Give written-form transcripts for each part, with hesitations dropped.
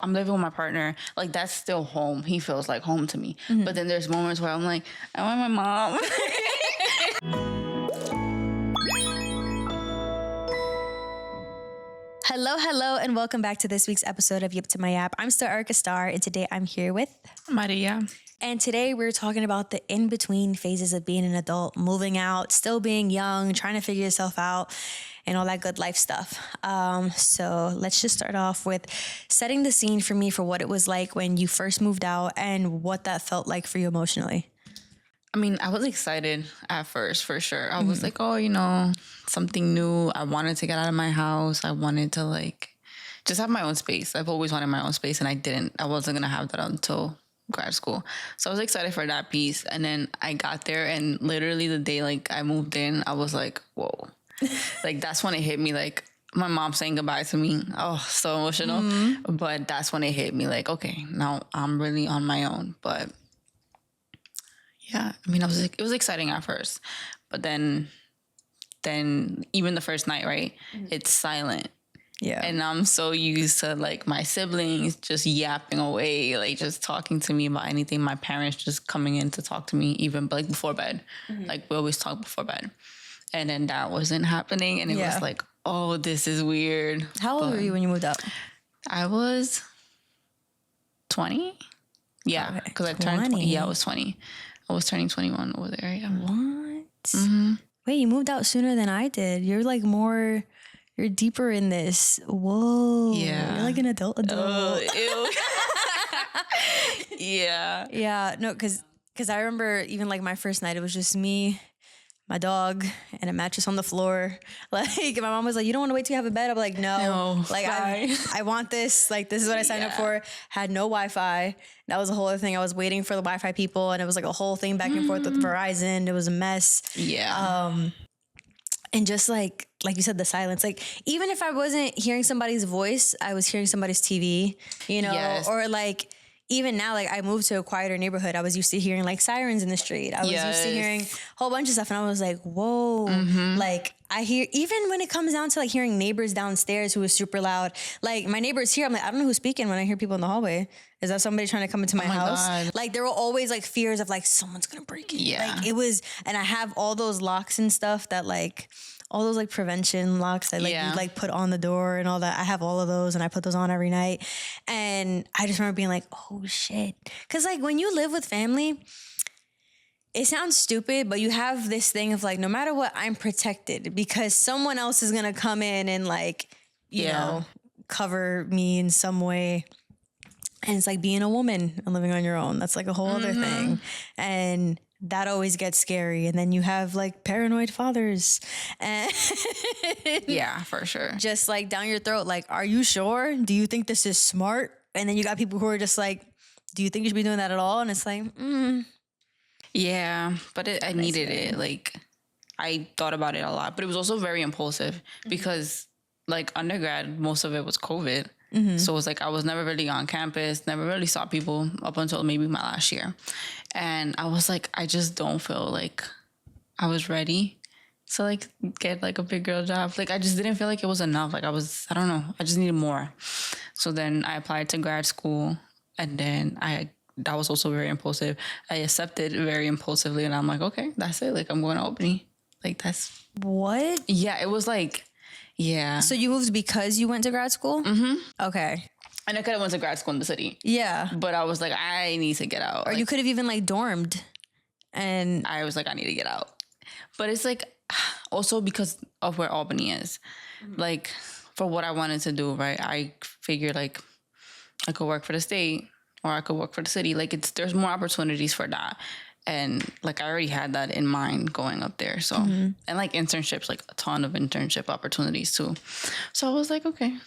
I'm living with my partner. Like, that's still home. He feels like home to me. But then there's moments where I'm like, I want my mom. Hello, and welcome back to this week's episode of Yip to My Yap. I'm still Erica Starr, and today I'm here with Maria. And today we're talking about the in-between phases of being an adult, moving out, still being young, trying to figure yourself out, and all that good life stuff. So let's just start off with setting the scene for me for what it was like when you first moved out and what that felt like for you emotionally. I mean, I was excited at first, for sure. I was like, oh, something new. I wanted to get out of my house. I wanted to just have my own space. I've always wanted my own space, and I wasn't going to have that until grad school. So I was excited for that piece. And then I got there, and literally the day I moved in, I was like, whoa. That's when it hit me, my mom saying goodbye to me. Oh, so emotional. But that's when it hit me, okay, now I'm really on my own. But yeah, I mean, it was exciting at first, but then even the first night, right? It's silent. Yeah. And I'm so used to my siblings just yapping away, just talking to me about anything. My parents just coming in to talk to me even before bed. We always talk before bed. And then that wasn't happening. And it was oh, this is weird. How old were you when you moved out? I was 20. Yeah. Because I turned 20. Yeah, I was 20. I was turning 21 over there. Yeah. What? Mm-hmm. Wait, you moved out sooner than I did. You're you're deeper in this. Whoa. Yeah. You're like an adult. Ew. Yeah. Yeah. No, because I remember even my first night, it was just me, my dog, and a mattress on the floor. My mom was like, you don't want to wait till you have a bed? I'm like, no. I want this. This is what I signed up for. Had no Wi-Fi. That was a whole other thing. I was waiting for the Wi-Fi people, and it was a whole thing back and forth with Verizon. It was a mess. Yeah. And just like you said, the silence. Even if I wasn't hearing somebody's voice, I was hearing somebody's TV, Yes. or even now, I moved to a quieter neighborhood. I was used to hearing sirens in the street. I was used to hearing a whole bunch of stuff. And I was like, whoa. I hear, even when it comes down to hearing neighbors downstairs who is super loud, my neighbors here, I'm I don't know who's speaking when I hear people in the hallway. Is that somebody trying to come into my house? God. There were always fears of someone's going to break in. Yeah. It was, and I have all those locks and stuff that all those prevention locks that you put on the door and all that. I have all of those, and I put those on every night. And I just remember being oh shit. Cause when you live with family, it sounds stupid, but you have this thing of no matter what, I'm protected because someone else is gonna come in and you know, cover me in some way. And it's being a woman and living on your own. That's a whole other thing. And that always gets scary. And then you have paranoid fathers. And yeah, for sure. Just down your throat. Are you sure? Do you think this is smart? And then you got people who are just do you think you should be doing that at all? And it's Yeah, but I needed it. I thought about it a lot, but it was also very impulsive because undergrad, most of it was COVID. So it was I was never really on campus, never really saw people up until maybe my last year. And I was I just don't feel I was ready to get a big girl job. I just didn't feel it was enough. I don't know. I just needed more. So then I applied to grad school, and then that was also very impulsive. I accepted very impulsively, and I'm okay, that's it. I'm going to Albany. That's what? Yeah, it was yeah. So you moved because you went to grad school? Mm-hmm. Okay. And I could have went to grad school in the city. Yeah. But I was I need to get out. Or you could have even dormed. And I was I need to get out. But it's also because of where Albany is. For what I wanted to do, right? I figured I could work for the state or I could work for the city. There's more opportunities for that. And I already had that in mind going up there. So, and internships, a ton of internship opportunities too. So I was okay.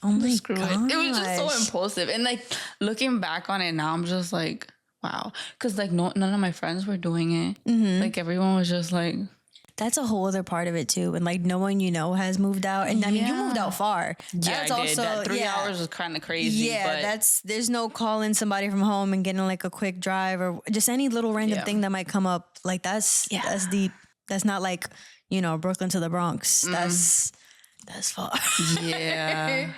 Oh my screw it. It was just so impulsive. And looking back on it now, I'm just wow. Cause none of my friends were doing it. Everyone was just that's a whole other part of it too. And no one has moved out. And I mean, you moved out far. Yeah, that's I also, did. That 3 hours was kind of crazy. Yeah, but there's no calling somebody from home and getting a quick drive or just any little random thing that might come up. That's deep. That's not Brooklyn to the Bronx. That's far. Yeah.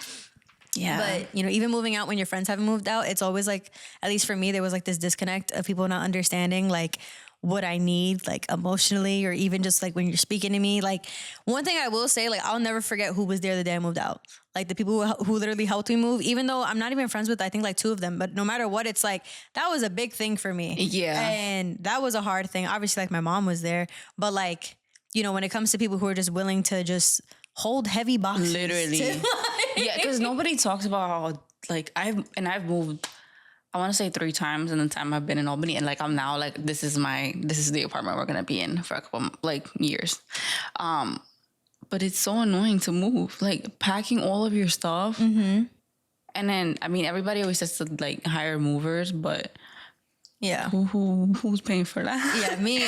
Yeah. But, you know, even moving out when your friends haven't moved out, it's always like, at least for me, there was like this disconnect of people not understanding like what I need, like emotionally, or even just like when you're speaking to me. Like, one thing I will say, like, I'll never forget who was there the day I moved out. Like the people who literally helped me move, even though I'm not even friends with, I think like 2 of them, but no matter what, it's like, that was a big thing for me. Yeah. And that was a hard thing. Obviously, like my mom was there, but like, you know, when it comes to people who are just willing to just hold heavy boxes. Literally. Yeah, because nobody talks about how, like, I've moved, I want to say 3 times in the time I've been in Albany, and like I'm now like this is the apartment we're gonna be in for a couple like years. But it's so annoying to move, like packing all of your stuff. Mm-hmm. And then, I mean, everybody always says to like hire movers, but Yeah. Who's paying for that? Yeah, me,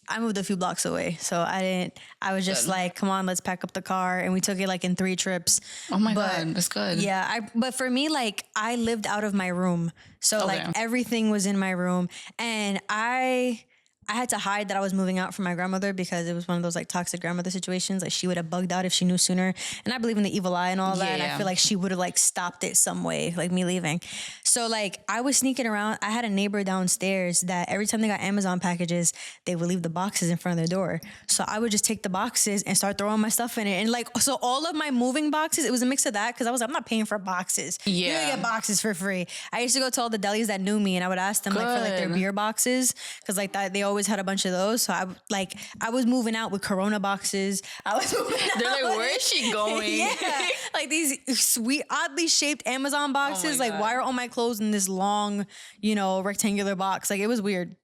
I moved a few blocks away. So I was just like, come on, let's pack up the car. And we took it like in 3 trips. Oh my God, that's good. Yeah. But for me, like I lived out of my room. So like everything was in my room. And I had to hide that I was moving out from my grandmother because it was one of those like toxic grandmother situations. Like she would have bugged out if she knew sooner. And I believe in the evil eye and all that. And I feel like she would have like stopped it some way, like me leaving. So like I was sneaking around. I had a neighbor downstairs that every time they got Amazon packages, they would leave the boxes in front of their door. So I would just take the boxes and start throwing my stuff in it. And like, so all of my moving boxes, it was a mix of that. Cause I was like, I'm not paying for boxes. Yeah. You're gonna get boxes for free. I used to go to all the delis that knew me and I would ask them like for like their beer boxes. Cause like that, they always had a bunch of those. So I was moving out with Corona boxes. I was moving They're out like, where is she going? Yeah. Like these sweet, oddly shaped Amazon boxes. Like, why are all my clothes in this long, you know, rectangular box? Like, it was weird.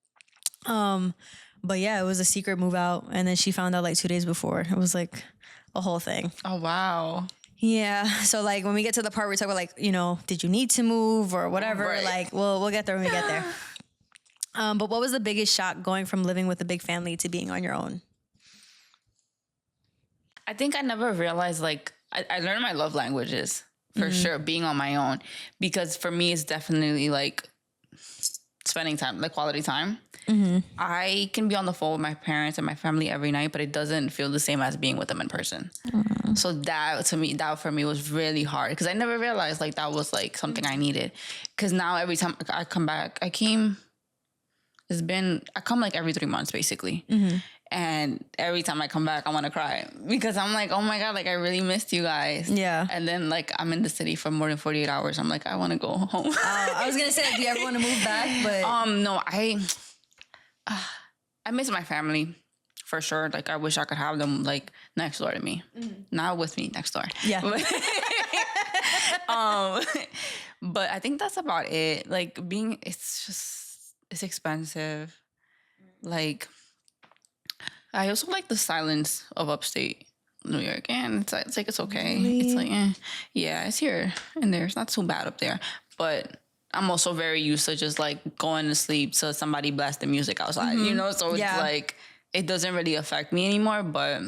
But yeah, it was a secret move out. And then she found out like 2 days before. It was like a whole thing. Oh, wow. Yeah. So like when we get to the part where we talk about like, you know, did you need to move or whatever? Right. Like, we'll get there when we get there. But what was the biggest shock going from living with a big family to being on your own? I think I never realized, like, I learned my love languages for sure, being on my own. Because for me, it's definitely like spending time, like quality time. Mm-hmm. I can be on the phone with my parents and my family every night, but it doesn't feel the same as being with them in person. Mm-hmm. So that for me was really hard because I never realized like that was like something I needed. Because now every time I come back, I come like every 3 months basically. Mm-hmm. And every time I come back, I want to cry because I'm like, oh my God, like I really missed you guys. Yeah. And then like I'm in the city for more than 48 hours. I'm like, I want to go home. I was going to say, do you ever want to move back? But no, I miss my family for sure. Like I wish I could have them like next door to me, not with me next door. Yeah. But I think that's about it. Like it's expensive. Like I also like the silence of upstate New York, and it's like it's okay. Really? It's like yeah, it's here and there. It's not too bad up there, but I'm also very used to just like going to sleep to somebody blasting music outside, you know. So it's like it doesn't really affect me anymore. But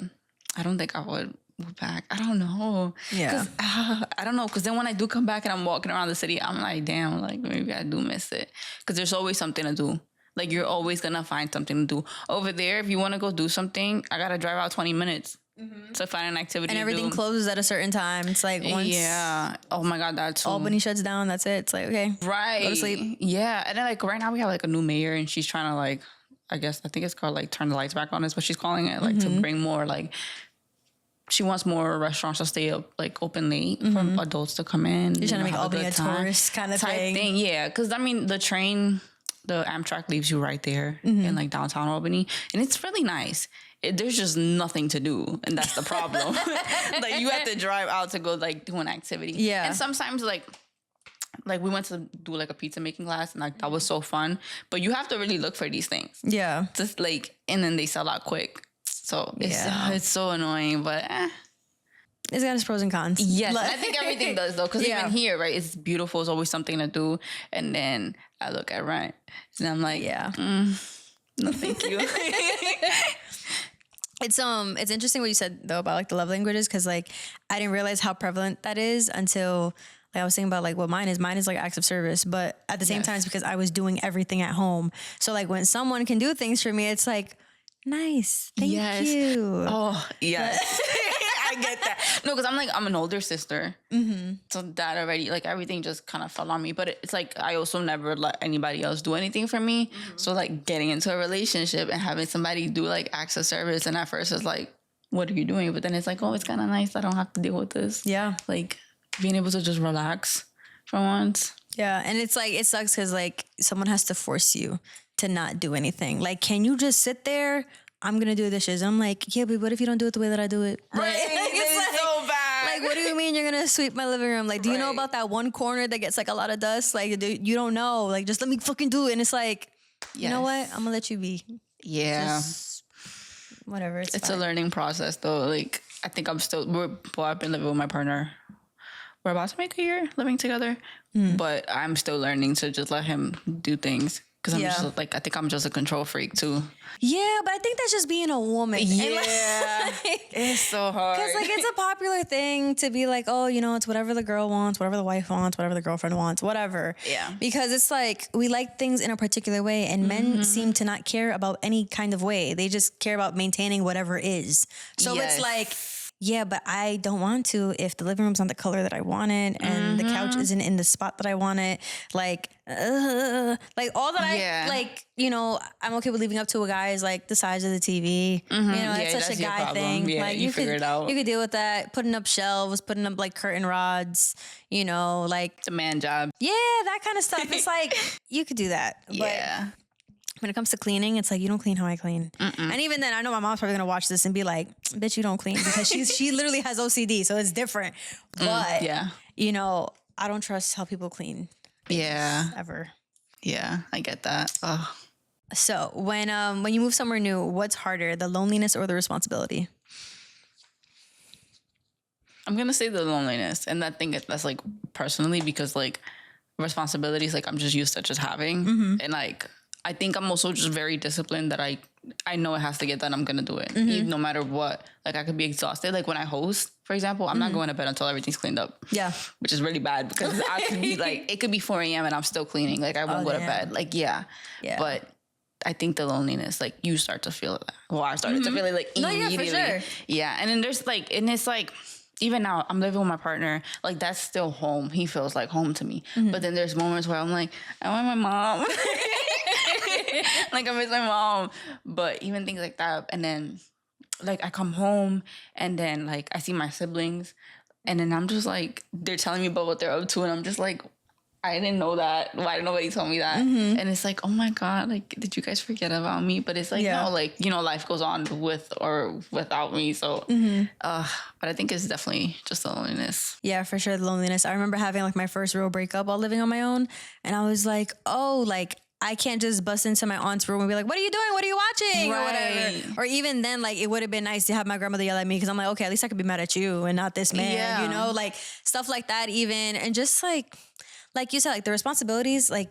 I don't think I would move back. I don't know. Yeah, I don't know. Because then when I do come back and I'm walking around the city, I'm like, damn, like maybe I do miss it. Because there's always something to do. Like, you're always going to find something to do. Over there, if you want to go do something, I got to drive out 20 minutes to find an activity and everything closes at a certain time. It's like once... Yeah. Oh, my God, that's... Albany shuts down, that's it. It's like, okay. Right. Go to sleep. Yeah. And then, like, right now we have, like, a new mayor, and she's trying to, like... I think it's called, like, turn the lights back on is what she's calling it. Like, to bring more, like... She wants more restaurants to stay up, like, open late for adults to come in. You're trying to make Albany a tourist kind of thing. Yeah. Because, I mean, the Amtrak leaves you right there in like downtown Albany, and it's really nice. There's just nothing to do, and that's the problem. Like you have to drive out to go like do an activity. Yeah, and sometimes like we went to do like a pizza making class, and like that was so fun. But you have to really look for these things. Yeah, just like, and then they sell out quick. So it's so annoying, but. It's got its pros and cons. Yes, I think everything does though, because even here, right, it's beautiful. It's always something to do, and then I look at rent, and I'm like, no, thank you. It's interesting what you said though about like the love languages, because like I didn't realize how prevalent that is until like I was thinking about like what mine is. Mine is like acts of service, but at the same time, it's because I was doing everything at home. So like when someone can do things for me, it's like nice, thank you. Oh yes. I get that. No, because I'm an older sister. Mm-hmm. So that already, like, everything just kind of fell on me. But it's like, I also never let anybody else do anything for me. Mm-hmm. So, like, getting into a relationship and having somebody do, like, acts of service. And at first it's like, what are you doing? But then it's like, oh, it's kind of nice. I don't have to deal with this. Yeah. Like, being able to just relax for once. Yeah. And it's like, it sucks because, like, someone has to force you to not do anything. Like, can you just sit there? I'm going to do the dishes. I'm like, yeah, but what if you don't do it the way that I do it? Right. It's so bad. Like, what do you mean you're going to sweep my living room? Like, do you know about that one corner that gets, like, a lot of dust? Like, you don't know. Like, just let me fucking do it. And it's like, you know what? I'm going to let you be. Yeah. Just whatever. It's a fine. learning process, though. Like, I think I've been living with my partner. We're about to make a year living together. But I'm still learning to just let him do things. Because I'm just like, I think I'm just a control freak too. Yeah, but I think that's just being a woman. Yeah. It's so hard. Because, like, it's a popular thing to be like, oh, you know, it's whatever the girl wants, whatever the wife wants, whatever the girlfriend wants, whatever. Yeah. Because it's like, we like things in a particular way, and men seem to not care about any kind of way. They just care about maintaining wwhatever is. So it's like, yeah, but I don't want to if the living room's not the color that I want it and the couch isn't in the spot that I want it. Like all that I, like, you know, I'm okay with leaving up to a guy is like the size of the TV. You know, it's such a guy thing. Yeah, like you figure it out. You could deal with that. Putting up shelves, putting up like curtain rods, you know, like. It's a man job. Yeah, that kind of stuff. It's like, you could do that. Yeah. But when it comes to cleaning, it's like, you don't clean how I clean. And even then, I know my mom's probably going to watch this and be like, bitch, you don't clean. Because she literally has OCD, so it's different. But, you know, I don't trust how people clean. Ever. Yeah, I get that. Ugh. So when you move somewhere new, what's harder, the loneliness or the responsibility? I'm going to say the loneliness. And that thing, that's like personally, because like responsibilities, like I'm just used to just having. And like, I think I'm also just very disciplined that I know it has to get done. I'm going to do it even, no matter what. Like I could be exhausted. Like when I host, for example, I'm not going to bed until everything's cleaned up. Yeah. Which is really bad because I could be like, it could be 4 a.m. and I'm still cleaning. Like I won't go to bed. Like, yeah. But I think the loneliness, like you start to feel it. Well, I started to feel it like immediately. No, yeah, for sure. Yeah. And then there's like, and it's like, even now, I'm living with my partner. Like, that's still home. He feels like home to me. But then there's moments where I'm like, I want my mom. Like, I miss my mom. But even things like that. And then, like, I come home and then, like, I see my siblings. And then I'm just like, they're telling me about what they're up to. And I'm just like, I didn't know that. Why didn't nobody tell me that? And it's like, oh my God, like, did you guys forget about me? But it's like, no, like, you know, life goes on with or without me. So, but I think it's definitely just the loneliness. Yeah, for sure. The loneliness. I remember having like my first real breakup while living on my own. And I was like, oh, like, I can't just bust into my aunt's room and be like, what are you doing? What are you watching? Or whatever. Or even then, like, it would have been nice to have my grandmother yell at me because I'm like, okay, at least I could be mad at you and not this man, you know? Like, stuff like that even. And just like you said, like the responsibilities, like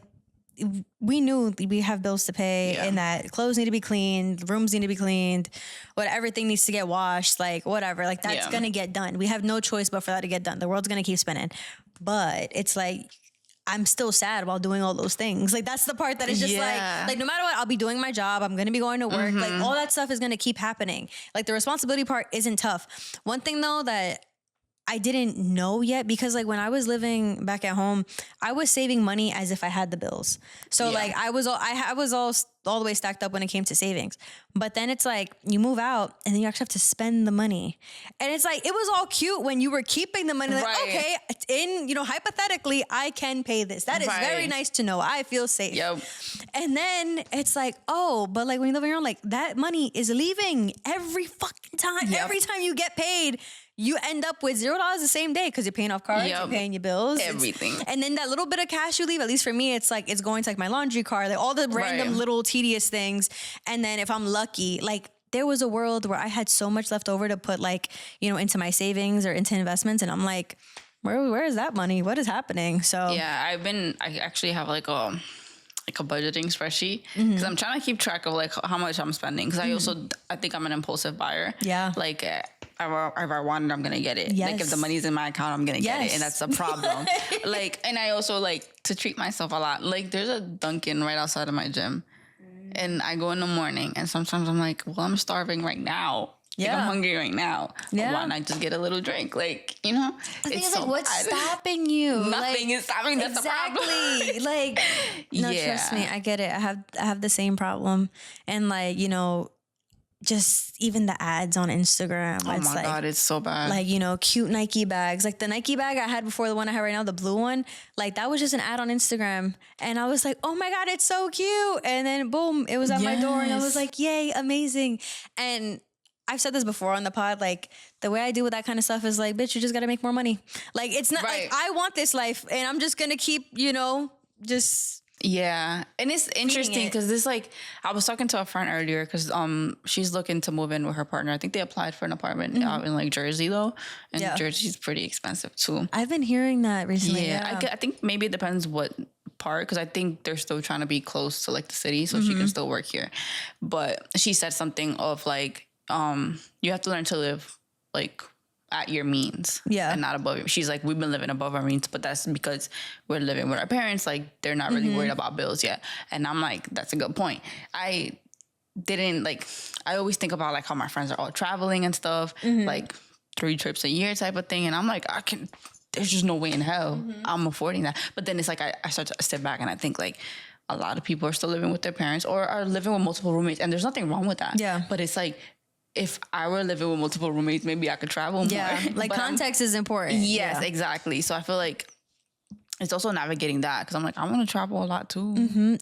we knew we have bills to pay and that clothes need to be cleaned, rooms need to be cleaned, everything needs to get washed, like whatever, like that's going to get done. We have no choice but for that to get done. The world's going to keep spinning. But it's like, I'm still sad while doing all those things. Like that's the part that is just like no matter what, I'll be doing my job. I'm going to be going to work. Like all that stuff is going to keep happening. Like the responsibility part isn't tough. One thing though that I didn't know yet, because like when I was living back at home, I was saving money as if I had the bills. So like I was all the way stacked up when it came to savings. But then it's like you move out and then you actually have to spend the money. And it's like, it was all cute when you were keeping the money. Like, okay, hypothetically, I can pay this. That is very nice to know. I feel safe. Yep. And then it's like, oh, but like when you live on your own, like that money is leaving every fucking time. Yep. Every time you get paid, you end up with $0 the same day because you're paying off cards, you're paying your bills. Everything. And then that little bit of cash you leave, at least for me, it's like, it's going to like my laundry card, like all the random little tedious things. And then if I'm lucky, like there was a world where I had so much left over to put like, you know, into my savings or into investments. And I'm like, where is that money? What is happening? So yeah, I actually have like a budgeting spreadsheet because I'm trying to keep track of like how much I'm spending. Because I think I'm an impulsive buyer. Yeah. Like if I want it, I'm going to get it. Yes. Like if the money's in my account, I'm going to get it. And that's a problem. Like, and I also like to treat myself a lot. Like there's a Dunkin' right outside of my gym and I go in the morning and sometimes I'm like, well, I'm starving right now. Like, I'm hungry right now. Yeah. Why not just get a little drink? Like, you know, it's so like, what's stopping you? Nothing is stopping. That's exactly. the problem. Like, no, trust me, I get it. I have the same problem. And like, you know, just even the ads on Instagram. Oh my God, it's so bad. Like, you know, cute Nike bags. Like the Nike bag I had before, the one I have right now, the blue one, like that was just an ad on Instagram. And I was like, oh my God, it's so cute. And then boom, it was at my door and I was like, yay, amazing. And I've said this before on the pod, like the way I deal with that kind of stuff is like, bitch, you just got to make more money. Like, it's not like I want this life and I'm just going to keep, you know, just... Yeah. And it's interesting because this, like, I was talking to a friend earlier because she's looking to move in with her partner. I think they applied for an apartment out in like Jersey though. And Jersey's pretty expensive too. I've been hearing that recently. Yeah. I think maybe it depends what part, because I think they're still trying to be close to like the city so she can still work here. But she said something of like, you have to learn to live like at your means, and not above it. She's like, we've been living above our means, but that's because we're living with our parents. Like, they're not really worried about bills yet. And I'm like, that's a good point. I always think about like how my friends are all traveling and stuff, like 3 trips a year type of thing. And I'm like, there's just no way in hell I'm affording that. But then it's like, I start to step back and I think like, a lot of people are still living with their parents or are living with multiple roommates, and there's nothing wrong with that. Yeah. But it's like, if I were living with multiple roommates, maybe I could travel more. Yeah, like context is important. Yes, exactly. So I feel like it's also navigating that because I'm like, I want to travel a lot too. And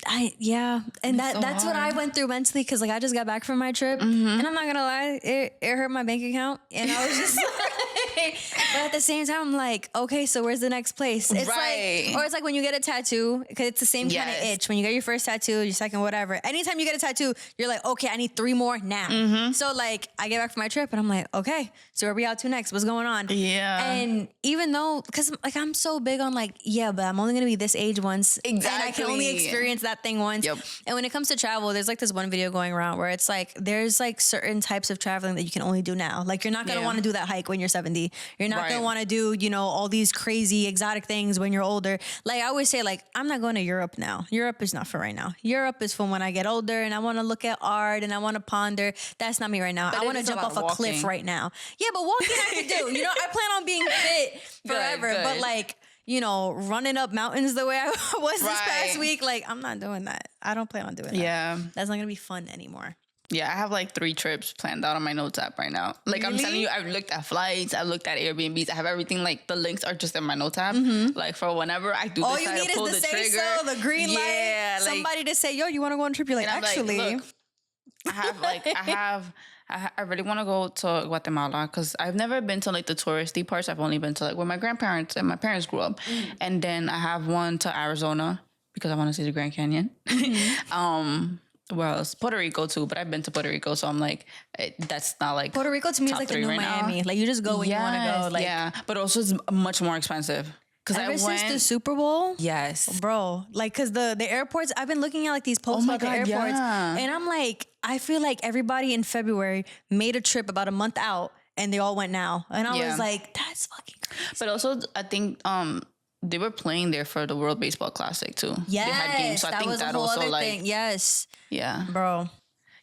that's what I went through mentally because like I just got back from my trip and I'm not gonna lie, it hurt my bank account and I was just like, but at the same time I'm like, okay, so where's the next place? It's like, or it's like when you get a tattoo because it's the same kind of itch. When you get your first tattoo, your second, whatever. Anytime you get a tattoo, you're like, okay, I need 3 more now. So like I get back from my trip and I'm like, okay, so where are we out to next? What's going on? Yeah. And even though, because like I'm so big on like, but I'm only gonna be this age once. Exactly. And I can only experience that thing once. Yep. And when it comes to travel, there's like this one video going around where it's like there's like certain types of traveling that you can only do now. Like you're not gonna want to do that hike when you're 70. You're not gonna want to do, you know, all these crazy exotic things when you're older. Like I always say, like, I'm not going to Europe now. Europe is not for right now. Europe is for when I get older and I want to look at art and I want to ponder. That's not me right now. But I want to jump off a cliff right now. Yeah, but walking I can do. You know, I plan on being fit forever. Good. But like, you know, running up mountains the way I was this past week, like, I'm not doing that. I don't plan on doing that. Yeah. That's not going to be fun anymore. Yeah, I have like 3 trips planned out on my notes app right now. Like, really? I'm telling you, I've looked at flights, I've looked at Airbnbs, I have everything. Like, the links are just in my notes app. Like, for whenever I do decide to pull the trigger. All you need is the say-so, the green light, somebody to say, yo, you want to go on a trip? You're like, actually. Like, look, I really want to go to Guatemala because I've never been to like the touristy parts. I've only been to like where my grandparents and my parents grew up. And then I have one to Arizona because I want to see the Grand Canyon. Where else? Puerto Rico too, but I've been to Puerto Rico, so I'm like, that's not like Puerto Rico to me is like the new Miami. Like you just go when you want to go. Like, yeah, but also it's much more expensive. Ever since the Super Bowl? Yes. Bro. Like, because the airports, I've been looking at like these posts about the airports. Yeah. And I'm like, I feel like everybody in February made a trip about a month out and they all went now. And I was like, that's fucking crazy. But also, I think they were playing there for the World Baseball Classic too. Yes. They had games, so I think that also other like thing. Yes. Yeah. Bro.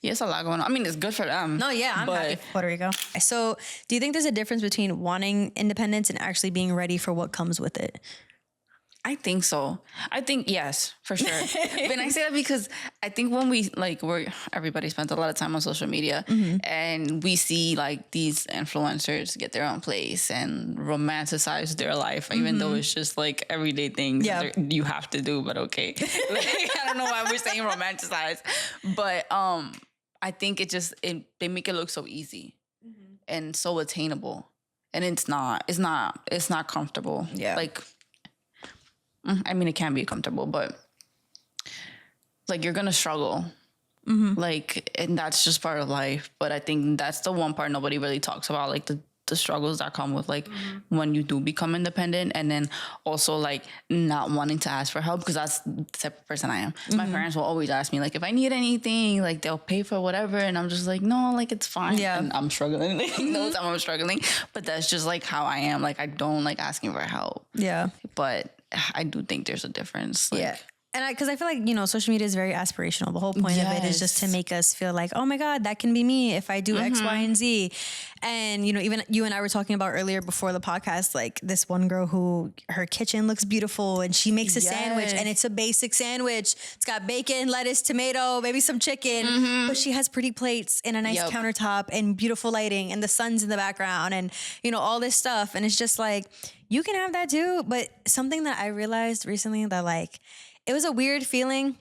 Yeah, it's a lot going on. I mean, it's good for them. No, yeah, I'm happy for Puerto Rico. So do you think there's a difference between wanting independence and actually being ready for what comes with it? I think so. I think yes, for sure. But I say that because I think when everybody spends a lot of time on social media and we see like these influencers get their own place and romanticize their life, even though it's just like everyday things that you have to do, but okay. Like, I don't know why we're saying romanticize, but I think they make it look so easy and so attainable, and it's not comfortable. Yeah, like. I mean, it can be comfortable, but like you're gonna struggle, like, and that's just part of life. But I think that's the one part nobody really talks about, like the struggles that come with like when you do become independent, and then also like not wanting to ask for help because that's the type of person I am. My parents will always ask me like if I need anything, like they'll pay for whatever, and I'm just like, no, like it's fine. Yeah, and I'm struggling. No time I'm struggling, but that's just like how I am. Like I don't like asking for help. Yeah, but I do think there's a difference. Like, And because I feel like, you know, social media is very aspirational. The whole point of it is just to make us feel like, oh my God, that can be me if I do X, Y, and Z. And, you know, even you and I were talking about earlier before the podcast, like this one girl who her kitchen looks beautiful and she makes a sandwich and it's a basic sandwich. It's got bacon, lettuce, tomato, maybe some chicken, but she has pretty plates and a nice countertop and beautiful lighting and the sun's in the background and, you know, all this stuff. And it's just like, you can have that too. But something that I realized recently that like, it was a weird feeling.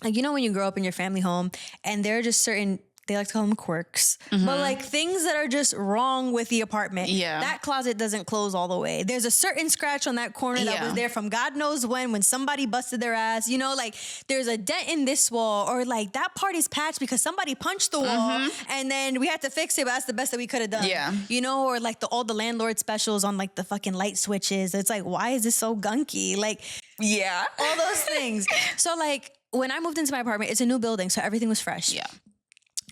Like, you know, when you grow up in your family home and there are just certain, they like to call them quirks, but like things that are just wrong with the apartment. Yeah. That closet doesn't close all the way. There's a certain scratch on that corner that was there from God knows when somebody busted their ass, you know, like there's a dent in this wall or like that part is patched because somebody punched the wall and then we had to fix it, but that's the best that we could have done. Yeah. You know, or like all the landlord specials on like the fucking light switches. It's like, why is this so gunky? Like, yeah, all those things. So like when I moved into my apartment, it's a new building, so everything was fresh. Yeah.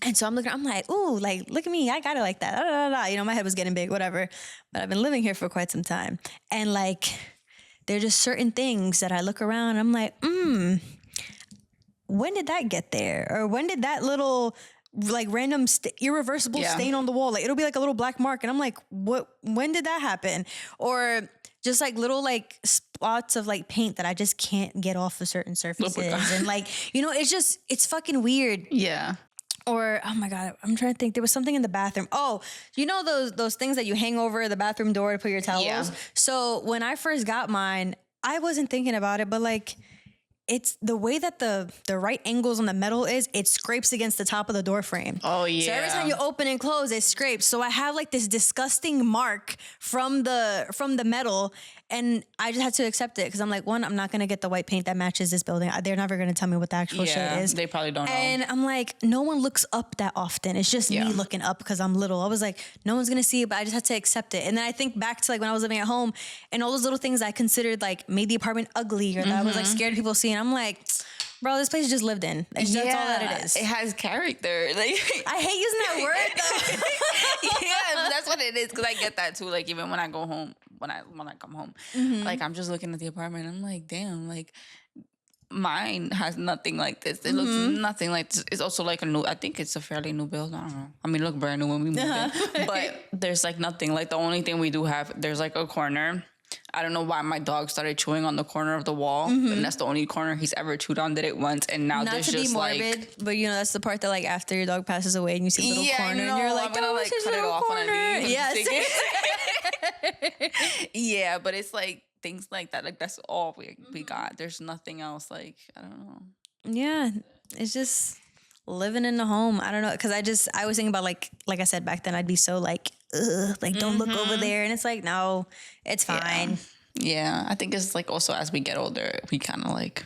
And so I'm like, ooh, like, look at me. I got it like that. Da, da, da, da. You know, my head was getting big, whatever. But I've been living here for quite some time. And like, there are just certain things that I look around and I'm like, when did that get there? Or when did that little like random irreversible stain on the wall? Like it'll be like a little black mark. And I'm like, when did that happen? Or just like little like spots of like paint that I just can't get off of certain surfaces. And like, you know, it's fucking weird. Yeah. Or, oh my God, I'm trying to think. There was something in the bathroom. Oh, you know those things that you hang over the bathroom door to put your towels? Yeah. So when I first got mine, I wasn't thinking about it, but like, it's the way that the right angles on the metal is, it scrapes against the top of the door frame. Oh, yeah. So every time you open and close, it scrapes. So I have like this disgusting mark from the metal, and I just had to accept it because I'm like, one, I'm not going to get the white paint that matches this building. They're never going to tell me what the actual shit is. They probably don't know. And I'm like, no one looks up that often. It's just me looking up because I'm little. I was like, no one's going to see it, but I just had to accept it. And then I think back to like when I was living at home and all those little things I considered like made the apartment ugly or that I was like scared of people seeing. I'm like, bro, this place is just lived in. That's all that it is. It has character. Like I hate using that word though. Yeah, that's what it is. Because I get that too. Like even when I go home, when I come home, like I'm just looking at the apartment. I'm like, damn, like mine has nothing like this. It looks nothing like this. It's also like I think it's a fairly new build. I don't know. I mean, it looked brand new when we moved in, but there's like nothing. Like the only thing we do have, there's like a corner. I don't know why my dog started chewing on the corner of the wall, and that's the only corner he's ever chewed on. Did it once, and now not there's to just be morbid, like, but you know that's the part that like after your dog passes away and you see a little corner, and you're like, I'm gonna like cut it off when I leave. Yes. Yeah, but it's like things like that. Like that's all we got. There's nothing else. Like I don't know. Yeah, it's just living in the home. I don't know, because I was thinking about like I said back then, I'd be so like, ugh, like don't look over there, and it's like no, it's fine. Yeah, I think it's like also as we get older, we kind of like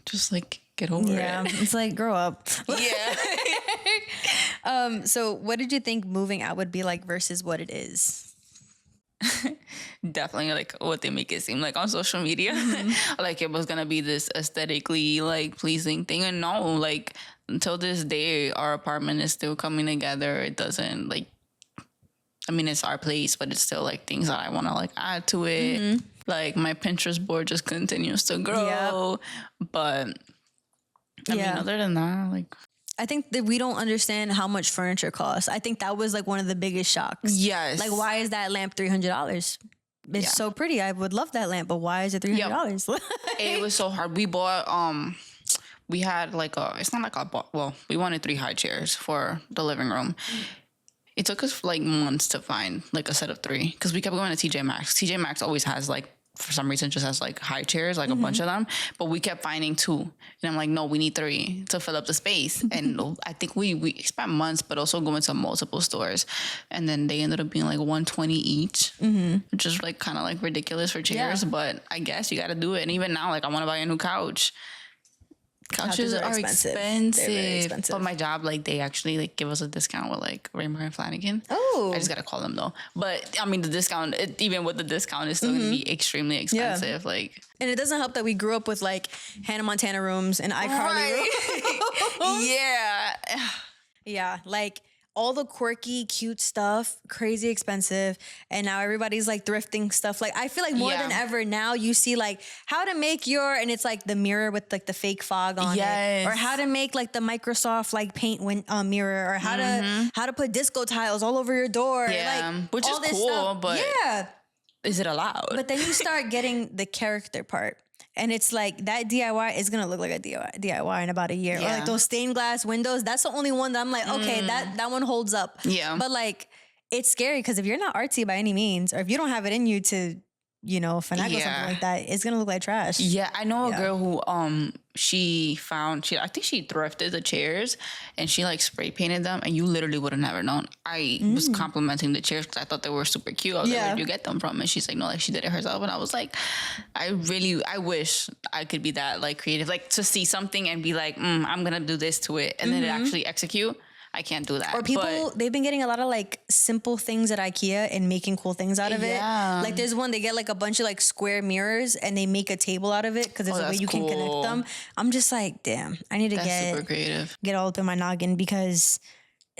just like get over it. Yeah, it's like grow up. Yeah. So what did you think moving out would be like versus what it is? Definitely like what they make it seem like on social media. Like it was gonna be this aesthetically like pleasing thing, and no, like until this day our apartment is still coming together. It doesn't like, I mean it's our place, but it's still like things that I want to like add to it. Like my Pinterest board just continues to grow. But I mean other than that, like I think that we don't understand how much furniture costs. I think that was like one of the biggest shocks. Yes. Like, why is that lamp $300? It's so pretty. I would love that lamp, but why is it $300? It was so hard. We bought, we had like it's not like we wanted 3 high chairs for the living room. It took us like months to find like a set of 3 because we kept going to TJ Maxx. TJ Maxx always has like, for some reason, just has like high chairs, like a bunch of them. But we kept finding 2. And I'm like, no, we need 3 to fill up the space. And I think we spent months, but also going to multiple stores. And then they ended up being like $120 each, which is like kind of like ridiculous for chairs. Yeah. But I guess you got to do it. And even now, like I want to buy a new couch. Couches are expensive. They're very expensive. But my job, like they actually like give us a discount with like Raymer and Flanagan. Oh, I just gotta call them though. But I mean, the discount, even with the discount, is still gonna be extremely expensive. Yeah. Like, and it doesn't help that we grew up with like Hannah Montana rooms and iCarly rooms. Yeah, yeah. Like all the quirky, cute stuff, crazy expensive. And now everybody's like thrifting stuff. Like I feel like more than ever now you see like how to make and it's like the mirror with like the fake fog on it. Or how to make like the Microsoft like paint mirror, or how to put disco tiles all over your door. Yeah, like, which is cool, stuff. But is it allowed? But then you start getting the character part. And it's like that DIY is going to look like a DIY in about a year. Or like those stained glass windows. That's the only one that I'm like, okay, that one holds up. Yeah. But like, it's scary because if you're not artsy by any means, or if you don't have it in you to, you know, finagle something like that, it's going to look like trash. Yeah. I know a girl who, I think she thrifted the chairs and she like spray painted them, and you literally would have never known. I was complimenting the chairs because I thought they were super cute. I was like, where did you get them from? And she's like, no, like she did it herself. And I was like, I wish I could be that like creative, like to see something and be like, I'm going to do this to it. And then it actually execute. I can't do that. Or people, they've been getting a lot of like simple things at IKEA and making cool things out of it. Like there's one, they get like a bunch of like square mirrors and they make a table out of it because there's a way you can connect them. I'm just like, damn, I need to super creative. Get all up in my noggin because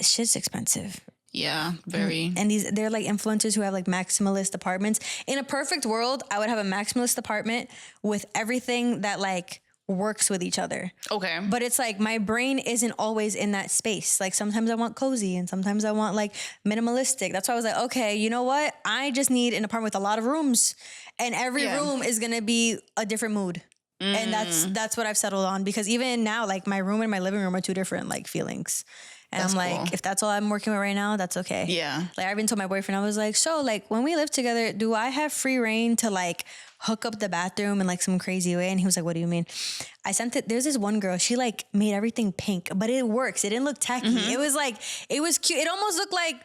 shit's expensive. Yeah, very. And they're like influencers who have like maximalist apartments. In a perfect world, I would have a maximalist apartment with everything that like works with each other. Okay. But it's like my brain isn't always in that space. Like sometimes I want cozy and sometimes I want like minimalistic. That's why I was like, okay, you know what? I just need an apartment with a lot of rooms, and every room is going to be a different mood. And that's what I've settled on, because even now, like my room and my living room are two different like feelings. And I'm like, if that's all I'm working with right now, that's okay. Yeah. Like I even told my boyfriend, I was like, so like when we live together, do I have free reign to like hook up the bathroom in like some crazy way? And he was like, what do you mean? I sent it. There's this one girl, she like made everything pink, but it works. It didn't look tacky. It was like, it was cute. It almost looked like,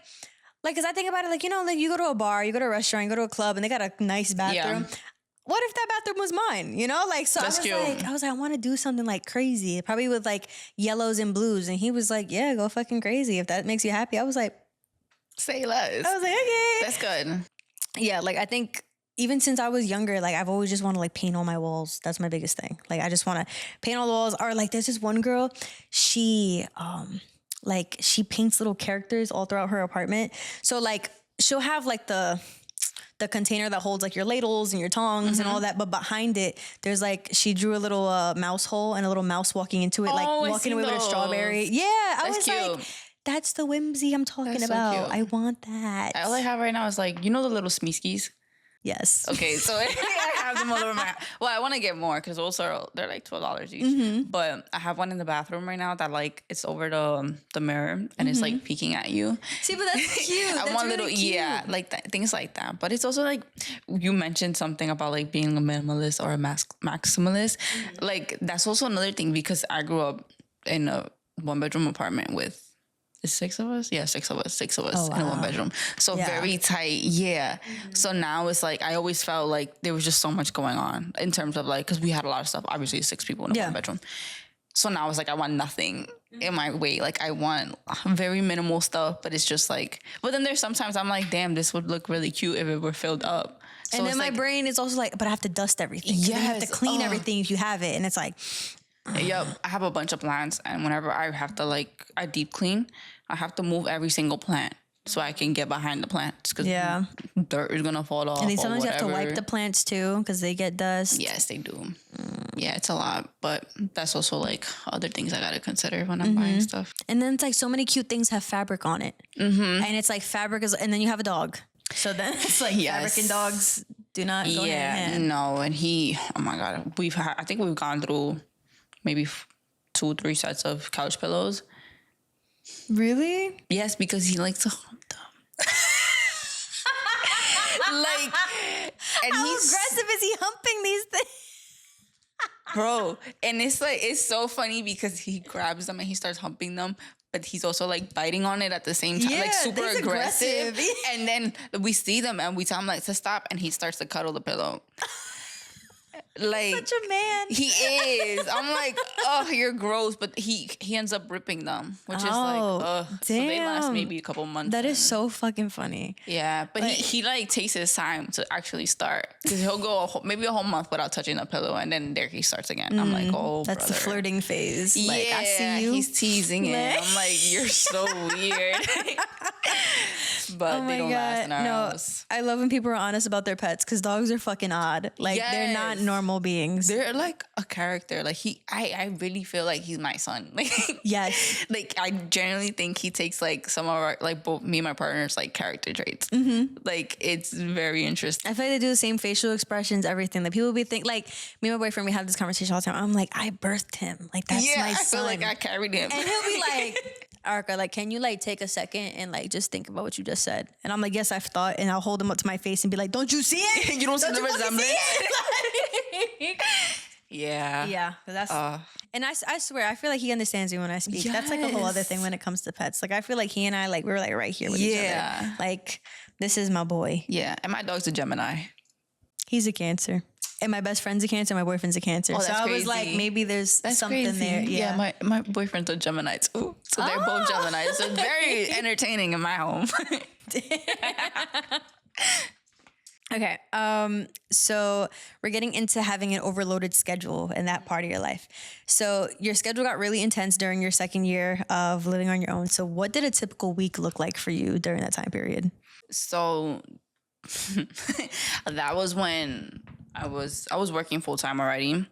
cause I think about it, like, you know, like you go to a bar, you go to a restaurant, you go to a club and they got a nice bathroom. Yeah. What if that bathroom was mine? You know, like, so I was like, I want to do something like crazy, probably with like yellows and blues. And he was like, yeah, go fucking crazy. If that makes you happy. I was like, say less. I was like, okay. That's good. Yeah. Like, I think even since I was younger, like I've always just want to like paint all my walls. That's my biggest thing. Like, I just want to paint all the walls. Or like, there's this one girl, she paints little characters all throughout her apartment. So like, she'll have like the container that holds like your ladles and your tongs and all that, but behind it there's like, she drew a little mouse hole and a little mouse walking into it, like walking away with a strawberry. Yeah, I was cute. Like, that's the whimsy I'm talking about. So I want that. All I have right now is like, you know, the little Smeeskies. Yes. Okay, so I have them all over my house. Well, I want to get more because also they're like $12 each. But I have one in the bathroom right now that like it's over the mirror and it's like peeking at you. See, but that's cute. I want really cute. Like things like that. But it's also like you mentioned something about like being a minimalist or a maximalist. Like that's also another thing, because I grew up in a 1-bedroom apartment with. Is 6 of us? Yeah, 6 of us. 6 of us in a 1-bedroom. So very tight. Yeah. So now it's like, I always felt like there was just so much going on in terms of like, because we had a lot of stuff. Obviously 6 people in a 1-bedroom. So now it's like, I want nothing in my way. Like I want very minimal stuff, but it's just like, but then there's sometimes I'm like, damn, this would look really cute if it were filled up. So and then my brain is also like, but I have to dust everything. Yeah. You have to clean everything if you have it. And it's like, yep, I have a bunch of plants, and whenever I have to like, I deep clean, I have to move every single plant so I can get behind the plants, because dirt is gonna fall off. And then sometimes you have to wipe the plants too because they get dust. Yes, they do. Yeah, it's a lot, but that's also like other things I gotta consider when I'm buying stuff. And then it's like so many cute things have fabric on it, and it's like fabric is, and then you have a dog, so then it's like fabric and dogs do not go hand in hand. No, and oh my god, I think we've gone through maybe 2-3 sets of couch pillows. Really? Yes, because he likes to hump them. Like, and how aggressive is he humping these things? Bro, and it's like, it's so funny because he grabs them and he starts humping them, but he's also like biting on it at the same time, like super aggressive. And then we see them and we tell him like to stop, and he starts to cuddle the pillow. Like, Such a man. he is. I'm like, oh, you're gross. But he ends up ripping them, which is like, oh, so they last damn. maybe a couple months. That is so fucking funny. Yeah, but he like takes his time to actually start, because he'll go maybe a whole month without touching the pillow, and then there he starts again. I'm like, oh, That's brother. the flirting phase. Like, Yeah, I see you. he's teasing it. I'm like, you're so weird. But Oh they my don't last god! in our No, house. I love when people are honest about their pets because dogs are fucking odd. Like they're not Yes. normal beings. They're like a character. Like I really feel like he's my son. Like Yes. like I genuinely think he takes like some of our, like both me and my partner's like character traits. Like it's very interesting. I feel like they do the same facial expressions, everything. Like people be think like me and my boyfriend, we have this conversation all the time. I'm like, I birthed him. Like that's Yeah, my I son. feel like I carried him. And he'll be like, Arca, like, can you like take a second and like just think about what you just said? And I'm like, yes, I've thought. And I'll hold him up to my face and be like, don't you see it? You don't see the you fucking resemblance? see it? Yeah. Yeah, that's. And I swear, I feel like he understands me when I speak. That's like a whole other Yes. thing when it comes to pets. Like I feel like he and I, like we're like right here with each Yeah. other. Like this is my boy. Yeah. And my dog's a Gemini. He's a Cancer. And my best friend's a Cancer. My boyfriend's a Cancer. Oh, so that's I was like, crazy. maybe there's something Crazy. there. Yeah. My boyfriend's a Gemini too. So they're both Geminis. So it's very entertaining in my home. Okay. So we're getting into having an overloaded schedule in that part of your life. So your schedule got really intense during your second year of living on your own. So what did a typical week look like for you during that time period? So that was when I was working full time already.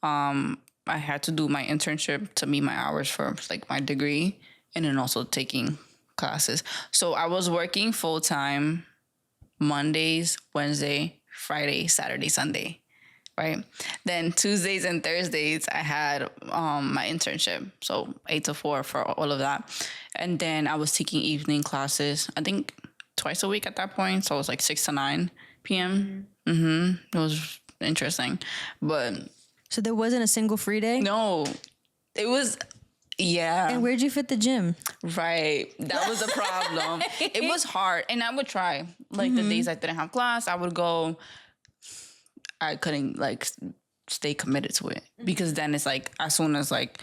I had to do my internship to meet my hours for like my degree, and then also taking classes. So I was working full time Mondays, Wednesday, Friday, Saturday, Sunday, right? Then Tuesdays and Thursdays I had my internship, so 8 to 4 for all of that, and then I was taking evening classes. I think twice a week at that point, so it was like 6 to 9 p.m. It was interesting, but So there wasn't a single free day? no, it was. Yeah. And where'd you fit the gym? Right. That was the problem. It was hard. And I would try. Like the days I didn't have class, I would go. I couldn't like stay committed to it. Because then it's like as soon as like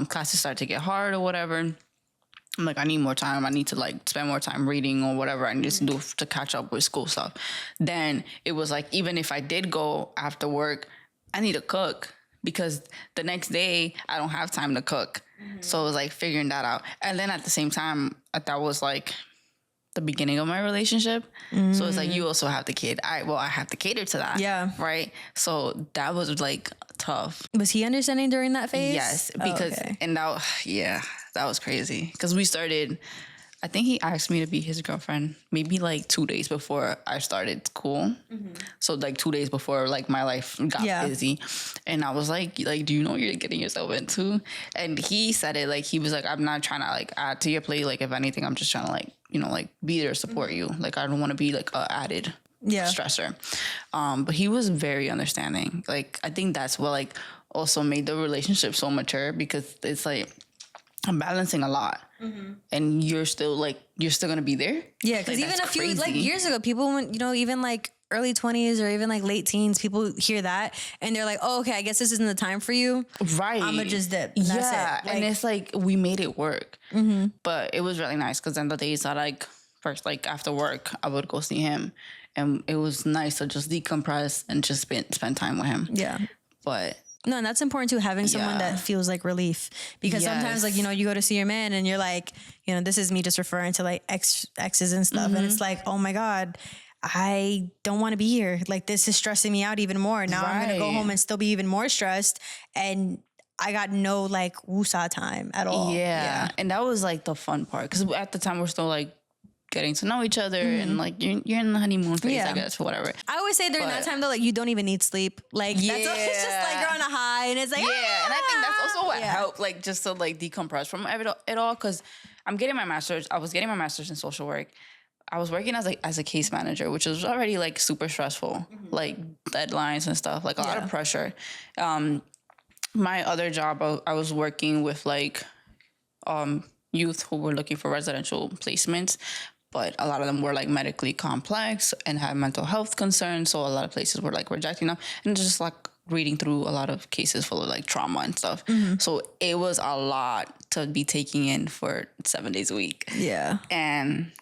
classes start to get hard or whatever, I'm like, I need more time. I need to like spend more time reading or whatever I need to do to catch up with school stuff. Then it was like, even if I did go after work, I need to cook because the next day I don't have time to cook. So it was like figuring that out. And then at the same time, that was like the beginning of my relationship. So it's like, you also have the kid. I have to cater to that. Yeah. Right. So that was like tough. Was he understanding during that phase? Yes. Oh, Because, okay. and that was crazy. Because we started, I think he asked me to be his girlfriend maybe like 2 days before I started school. So like 2 days before like my life got busy. And I was like, do you know what you're getting yourself into? And he said it like, he was like, I'm not trying to like add to your plate. Like if anything, I'm just trying to like, like be there to support you. Like I don't want to be like a added stressor. But he was very understanding. Like I think that's what like also made the relationship so mature, because it's like I'm balancing a lot. And you're still gonna be there. Yeah, because Like, even that's a few like crazy. years ago, people went, even like early 20s or even like late teens, people hear that and they're like, oh, okay, I guess this isn't the time for you. Right. I'ma just dip. And that's it. and Like, it's like we made it work. But it was really nice because then the days that like first like after work I would go see him, and it was nice to just decompress and just spend time with him. yeah. But No, and that's important too, having someone Yeah. that feels like relief. Because sometimes like, Yes. you go to see your man and you're like, this is me just referring to like exes and stuff. And it's like, oh my God, I don't want to be here. Like this is stressing me out even more. Now I'm going to go Right. home and still be even more stressed. And I got no like woosah time at all. yeah. And that was like the fun part, because at the time we're still like getting to know each other and like you're in the honeymoon phase, Yeah. I guess, or whatever. I always say during that But- time though, like you don't even need sleep. Like that's it's just like Yeah. you're on a high and it's like, Yeah, and I think that's also what Yeah. helped, like just to like decompress from it all. Because I'm getting my master's. I was getting my master's in social work. I was working as a case manager, which was already like super stressful, like deadlines and stuff, like a lot of pressure. My other job, I was working with like youth who were looking for residential placements, but a lot of them were like medically complex and had mental health concerns. So a lot of places were like rejecting them, and just like reading through a lot of cases full of like trauma and stuff. So it was a lot to be taking in for 7 days a week. Yeah.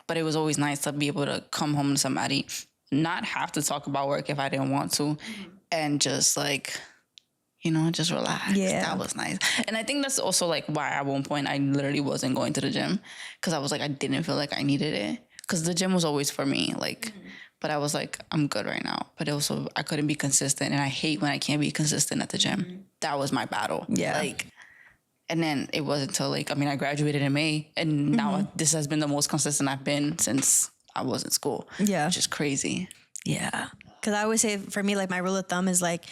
But it was always nice to be able to come home to somebody, not have to talk about work if I didn't want to, and just like, just relax. Yeah. That was nice. And I think that's also like why at one point I literally wasn't going to the gym, because I was like, I didn't feel like I needed it, because the gym was always for me. Like, but I was like, I'm good right now. But also I couldn't be consistent, and I hate when I can't be consistent at the gym. That was my battle. Yeah. Like, and then it wasn't until like, I graduated in May, and now this has been the most consistent I've been since I was in school. Yeah. Which is crazy. Yeah. Because I always say, for me, like my rule of thumb is like,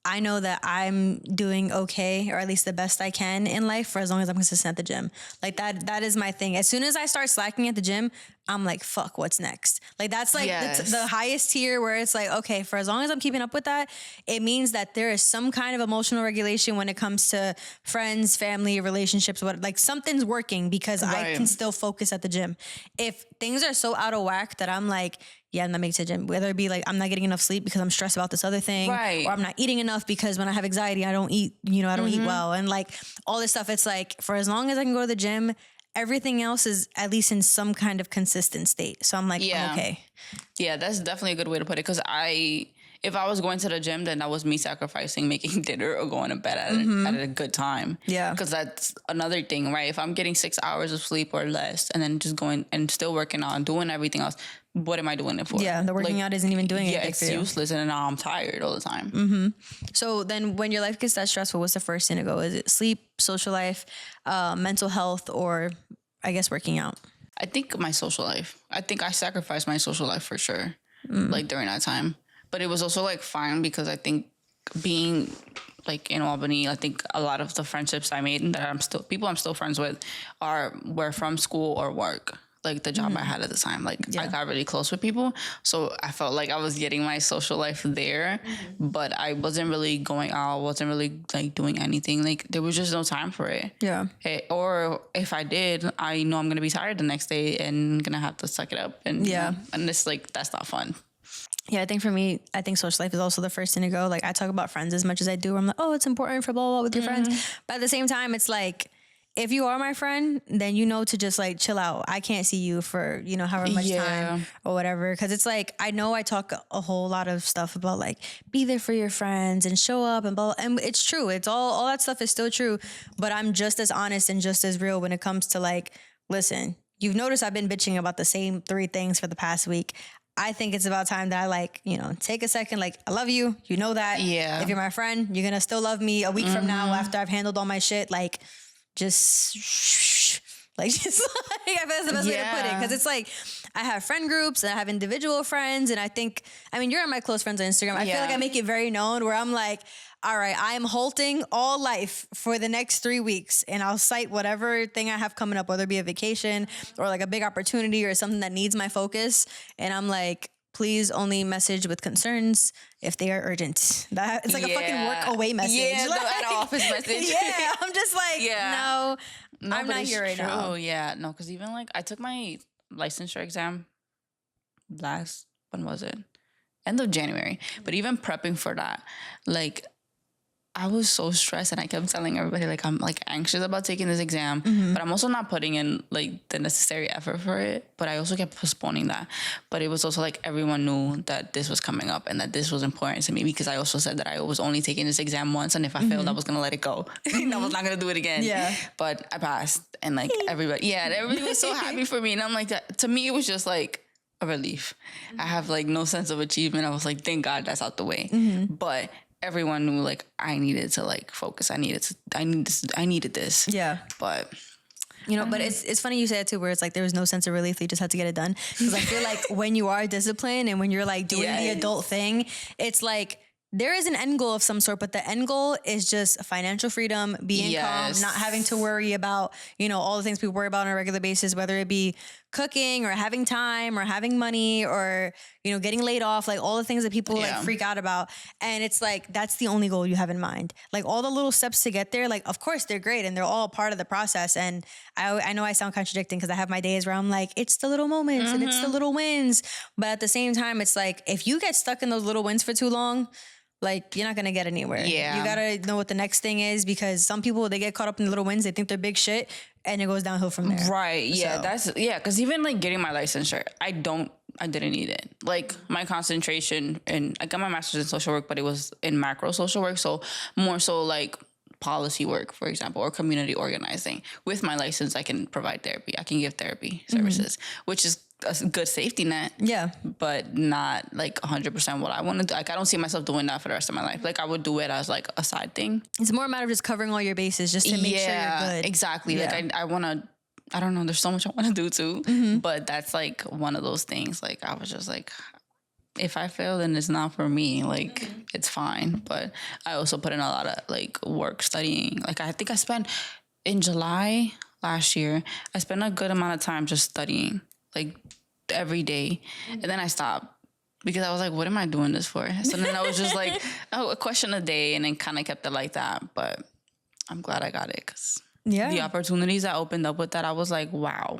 I know that I'm doing okay, or at least the best I can in life, for as long as I'm consistent at the gym. Like that is my thing. As soon as I start slacking at the gym, I'm like, fuck, what's next? Like that's like the highest tier, where it's like, okay, for as long as I'm keeping up with that, it means that there is some kind of emotional regulation when it comes to friends, family, relationships, like something's working, because I can still focus at the gym. If things are so out of whack that I'm like, yeah, I'm not making it to the gym, whether it be like I'm not getting enough sleep because I'm stressed about this other thing, or I'm not eating enough because when I have anxiety, I don't eat, I don't eat well. And like all this stuff, it's like, for as long as I can go to the gym, everything else is at least in some kind of consistent state. So I'm like, I'm okay. Yeah, that's definitely a good way to put it. Because if I was going to the gym, then that was me sacrificing making dinner or going to bed at a good time. Yeah. Because that's another thing, right? If I'm getting 6 hours of sleep or less, and then just going and still working on doing everything else, what am I doing it for? Yeah, the working out isn't even doing anything. Yeah, it's useless, and now I'm tired all the time. So then when your life gets that stressful, what's the first thing to go? Is it sleep, social life, mental health, or I guess working out? I think my social life. I think I sacrificed my social life for sure, like during that time. But it was also like fine, because I think being like in Albany, I think a lot of the friendships I made and that I'm still friends with were from school or work. Like the job I had at the time, like I got really close with people. So I felt like I was getting my social life there, but I wasn't really going out, wasn't really like doing anything. Like there was just no time for it. Yeah. Or if I did, I know I'm going to be tired the next day and going to have to suck it up. And and it's like, that's not fun. Yeah, I think for me, social life is also the first thing to go. Like I talk about friends as much as I do. I'm like, oh, it's important for blah, blah, blah with your friends. But at the same time, it's like, if you are my friend, then to just like chill out. I can't see you for, however much time or whatever. Cause it's like, I know I talk a whole lot of stuff about like, be there for your friends and show up and blah, blah. And it's true. It's all that stuff is still true. But I'm just as honest and just as real when it comes to like, listen, you've noticed I've been bitching about the same 3 things for the past week. I think it's about time that I like, take a second. Like, I love you. You know that. Yeah. If you're my friend, you're going to still love me a week from now after I've handled all my shit. Like, just I feel that's the best way to put it. Cause it's like, I have friend groups and I have individual friends. And you're on my close friends on Instagram. I feel like I make it very known where I'm like, all right, I am halting all life for the next 3 weeks, and I'll cite whatever thing I have coming up, whether it be a vacation or like a big opportunity or something that needs my focus. And I'm like, please only message with concerns if they are urgent. It's like a fucking work away message. Yeah, like, the at office message. Yeah, I'm just like, no, I'm not here right now. Oh yeah, no, because even like I took my licensure exam when was it? End of January. But even prepping for that, like I was so stressed, and I kept telling everybody like I'm like anxious about taking this exam, but I'm also not putting in like the necessary effort for it. But I also kept postponing that. But it was also like everyone knew that this was coming up and that this was important to me, because I also said that I was only taking this exam once, and if I failed, I was gonna let it go. I was not gonna do it again. Yeah. But I passed, and like everybody was so happy for me, and I'm like, to me it was just like a relief. I have like no sense of achievement. I was like, thank God that's out the way. But everyone knew like I needed to like focus. I needed this. Yeah. But but it's funny you say it too, where it's like there was no sense of relief. You just had to get it done. Because I feel like when you are disciplined and when you're like doing the adult thing, it's like there is an end goal of some sort, but the end goal is just financial freedom, being calm, not having to worry about, all the things we worry about on a regular basis, whether it be cooking or having time or having money or, getting laid off, like all the things that people like freak out about. And it's like, that's the only goal you have in mind. Like all the little steps to get there, like, of course they're great and they're all part of the process. And I know I sound contradicting because I have my days where I'm like, it's the little moments and it's the little wins. But at the same time, it's like, if you get stuck in those little wins for too long, like you're not gonna get anywhere. Yeah. You gotta know what the next thing is, because some people, they get caught up in the little wins. They think they're big shit, and it goes downhill from there. Right. Yeah. So. Because even like getting my licensure, I didn't need it. Like my concentration, and I got my master's in social work, but it was in macro social work. So more so like policy work, for example, or community organizing. With my license, I can provide therapy. I can give therapy services, which is a good safety net. Yeah. But not like 100% what I want to do. Like I don't see myself doing that for the rest of my life. Like I would do it as like a side thing. It's more a matter of just covering all your bases, just to make sure you're good. Exactly. Yeah. Like I want to, I don't know, there's so much I want to do too. But that's like one of those things. Like I was just like, if I fail, then it's not for me. Like it's fine. But I also put in a lot of like work studying. Like I think I spent in July last year, I spent a good amount of time just studying like every day. And then I stopped because I was like, what am I doing this for? So then I was just like, oh, a question a day, and then kind of kept it like that. But I'm glad I got it, because the opportunities that opened up with that, I was like, wow.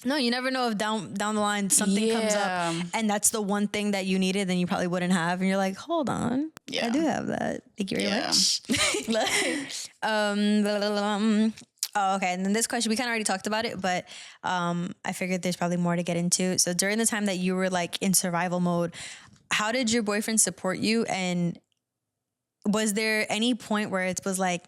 No, you never know if down the line something comes up and that's the one thing that you needed, then you probably wouldn't have. And you're like, hold on, I do have that. Thank you very much. Oh, okay. And then this question, we kind of already talked about it, but I figured there's probably more to get into. So during the time that you were like in survival mode, how did your boyfriend support you? And was there any point where it was like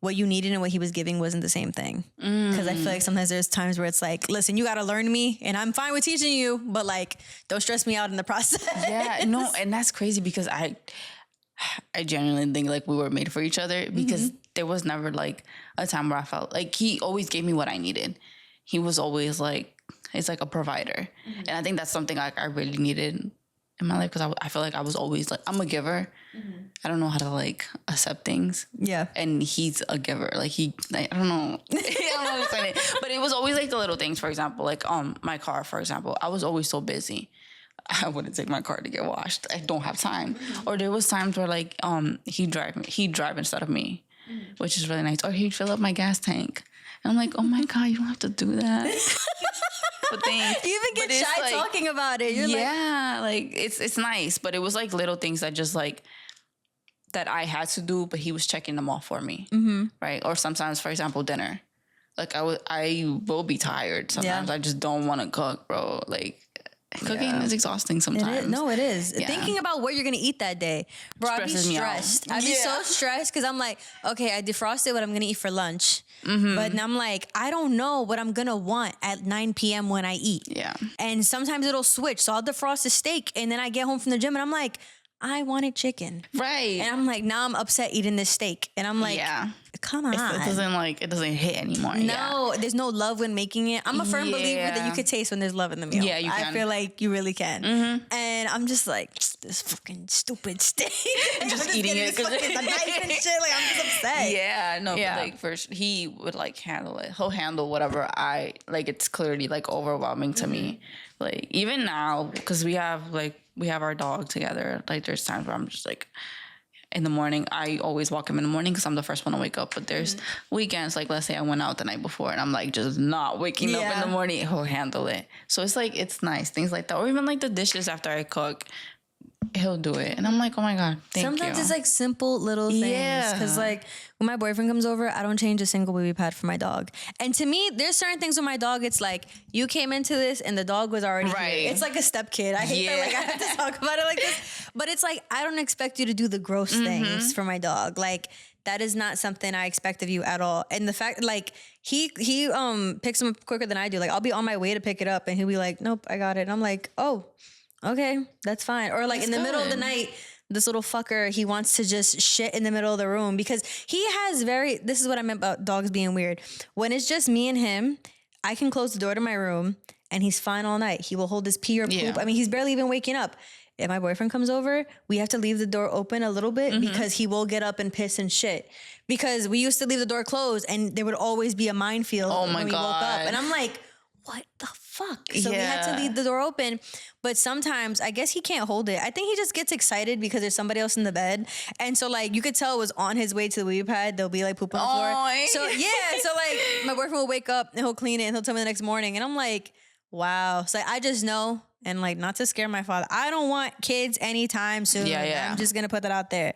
what you needed and what he was giving wasn't the same thing? Because I feel like sometimes there's times where it's like, listen, you got to learn me and I'm fine with teaching you, but like, don't stress me out in the process. Yeah, no, and that's crazy, because I genuinely think like we were made for each other, because there was never like a time where I felt like he always gave me what I needed. He was always like, it's like a provider. And I think that's something like I really needed in my life, because I feel like I was always like, I'm a giver. I don't know how to like accept things. Yeah. And he's a giver. Like I don't know. I don't know how to explain it. But it was always like the little things, for example, like my car, for example. I was always so busy. I wouldn't take my car to get washed. I don't have time. Or there was times where like he'd drive instead of me, which is really nice. Or he'd fill up my gas tank. And I'm like, oh my God, you don't have to do that. But thanks. You even get shy like, talking about it. You're like it's nice. But it was like little things that just like that I had to do, but he was checking them off for me. Right. Or sometimes, for example, dinner. Like I will be tired. Sometimes I just don't want to cook, bro. Like cooking is exhausting sometimes. It is. Thinking about what you're going to eat that day. Bro, I'd be stressed. I'd be so stressed, because I'm like, okay, I defrosted what I'm going to eat for lunch. But now I'm like, I don't know what I'm going to want at 9 p.m. when I eat. Yeah. And sometimes it'll switch. So I'll defrost a steak, and then I get home from the gym and I'm like, I wanted chicken. Right. And I'm like, now I'm upset eating this steak. And I'm like, come on. It doesn't hit anymore. No, there's no love when making it. I'm a firm believer that you could taste when there's love in the meal. Yeah, you can. I feel like you really can. And I'm just like, this fucking stupid steak. And just eating it because the knife and shit. Like, I'm just upset. Yeah, no, but like first he would like handle it. He'll handle whatever I like. It's clearly like overwhelming to me. Like even now, because we have our dog together. Like there's times where I'm just like, in the morning, I always walk him in the morning because I'm the first one to wake up. But there's weekends, like let's say I went out the night before and I'm like just not waking up in the morning. He'll handle it. So it's like, it's nice. Things like that. Or even like the dishes after I cook, he'll do it. And I'm like, oh my God, thank you. Sometimes it's like simple little things. Because like when my boyfriend comes over, I don't change a single baby pad for my dog. And to me, there's certain things with my dog. It's like, you came into this and the dog was already here. It's like a step kid. I hate that. Like I have to talk about it like this. But it's like, I don't expect you to do the gross things for my dog. Like that is not something I expect of you at all. And the fact, like, he picks them up quicker than I do. Like I'll be on my way to pick it up and he'll be like, nope, I got it. And I'm like, oh, okay, that's fine. Or like in the middle of the night, this little fucker, he wants to just shit in the middle of the room, because he has this is what I meant about dogs being weird. When it's just me and him, I can close the door to my room and he's fine all night. He will hold his pee or poop. I mean, he's barely even waking up. If my boyfriend comes over, we have to leave the door open a little bit because he will get up and piss and shit. Because we used to leave the door closed and there would always be a minefield when we woke up. And I'm like, what the fuck? So we had to leave the door open. But sometimes I guess he can't hold it. I think he just gets excited because there's somebody else in the bed. And so like you could tell it was on his way to the wee pad. They'll be like poop on the floor. So so like my boyfriend will wake up and he'll clean it and he'll tell me the next morning. And I'm like, wow. So I just know And like, not to scare my father, I don't want kids anytime soon. Yeah. I'm just gonna put that out there.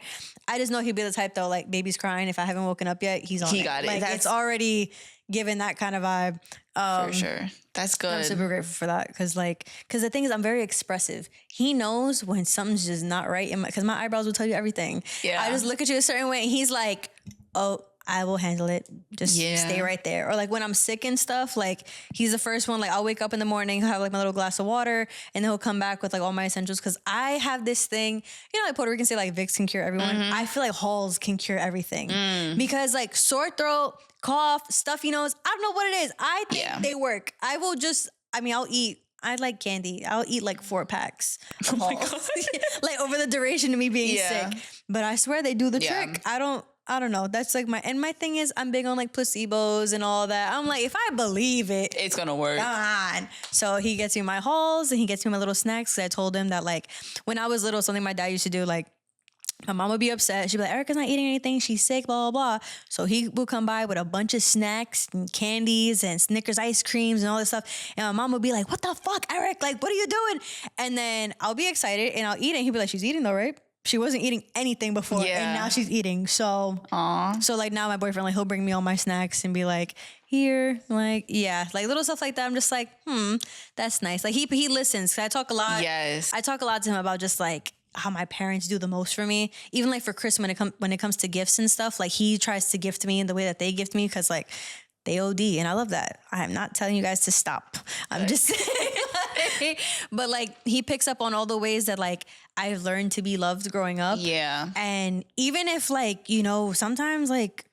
I just know he'd be the type though, like baby's crying. If I haven't woken up yet, he's on. He got it. Like it's already given that kind of vibe. For sure. That's good. I'm super grateful for that because the thing is, I'm very expressive. He knows when something's just not right, because my eyebrows will tell you everything. Yeah. I just look at you a certain way, and he's like, "Oh, I will handle it. Just stay right there." Or like when I'm sick and stuff, like he's the first one. Like I'll wake up in the morning, have like my little glass of water, and then he'll come back with like all my essentials. Because I have this thing, like Puerto Ricans say like Vicks can cure everyone. I feel like Halls can cure everything because like sore throat, cough, stuffy nose, I don't know what it is. I think they work. I'll eat. I like candy. I'll eat like 4 packs of Halls. Like over the duration of me being sick. But I swear they do the trick. I don't know. That's like my thing is I'm big on like placebos and all that. I'm like, if I believe it, it's gonna work. Come on. So he gets me my Halls and he gets me my little snacks. I told him that like when I was little, something my dad used to do, like my mom would be upset. She'd be like, Erica's not eating anything. She's sick, blah, blah, blah. So he will come by with a bunch of snacks and candies and Snickers ice creams and all this stuff. And my mom would be like, what the fuck, Eric? Like, what are you doing? And then I'll be excited and I'll eat it. And he'd be like, she's eating though, right? She wasn't eating anything before and now she's eating. So, so like now my boyfriend, like he'll bring me all my snacks and be like, here, like, like little stuff like that. I'm just like, that's nice. Like he listens. 'Cause I talk a lot. Yes. I talk a lot to him about just like how my parents do the most for me. Even like for Christmas, when it comes to gifts and stuff, like he tries to gift me in the way that they gift me. 'Cause like they OD and I love that. I am not telling you guys to stop. I'm just saying. But like he picks up on all the ways that like I've learned to be loved growing up. Yeah. And even if like, sometimes like,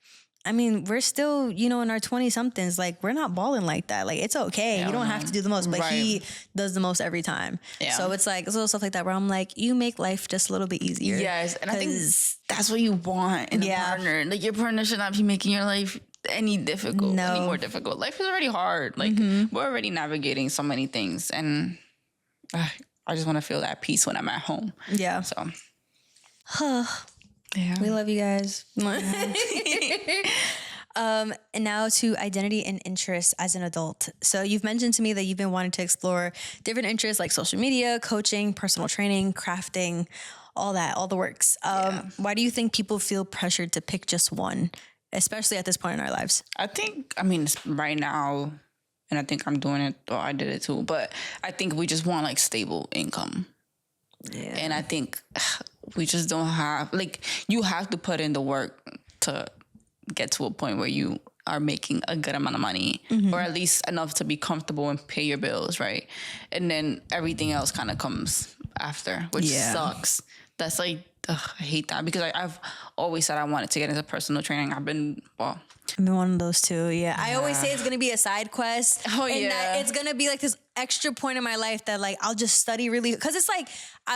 I mean, we're still, in our 20 somethings, like we're not balling like that. Like it's okay. You don't have to do the most, but he does the most every time. Yeah. So it's like, it's little stuff like that where I'm like, you make life just a little bit easier. Yes. And I think that's what you want in a partner. Like your partner should not be making your life any more difficult. Life is already hard. Like we're already navigating so many things, and I just want to feel that peace when I'm at home. Yeah. So. Yeah. We love you guys. And now to identity and interests as an adult. So you've mentioned to me that you've been wanting to explore different interests like social media, coaching, personal training, crafting, all that, all the works. Why do you think people feel pressured to pick just one, especially at this point in our lives? Right now, and I think I'm doing it, or I did it too, but I think we just want like stable income. Yeah. And I think we just don't have, like, you have to put in the work to get to a point where you are making a good amount of money, or at least enough to be comfortable and pay your bills, right? And then everything else kind of comes after, which sucks. That's like, I hate that, because I've always said I wanted to get into personal training. I've been one of those too. Yeah. I always say it's going to be a side quest. Oh, and that it's going to be like this extra point in my life that like, I'll just study really, because it's like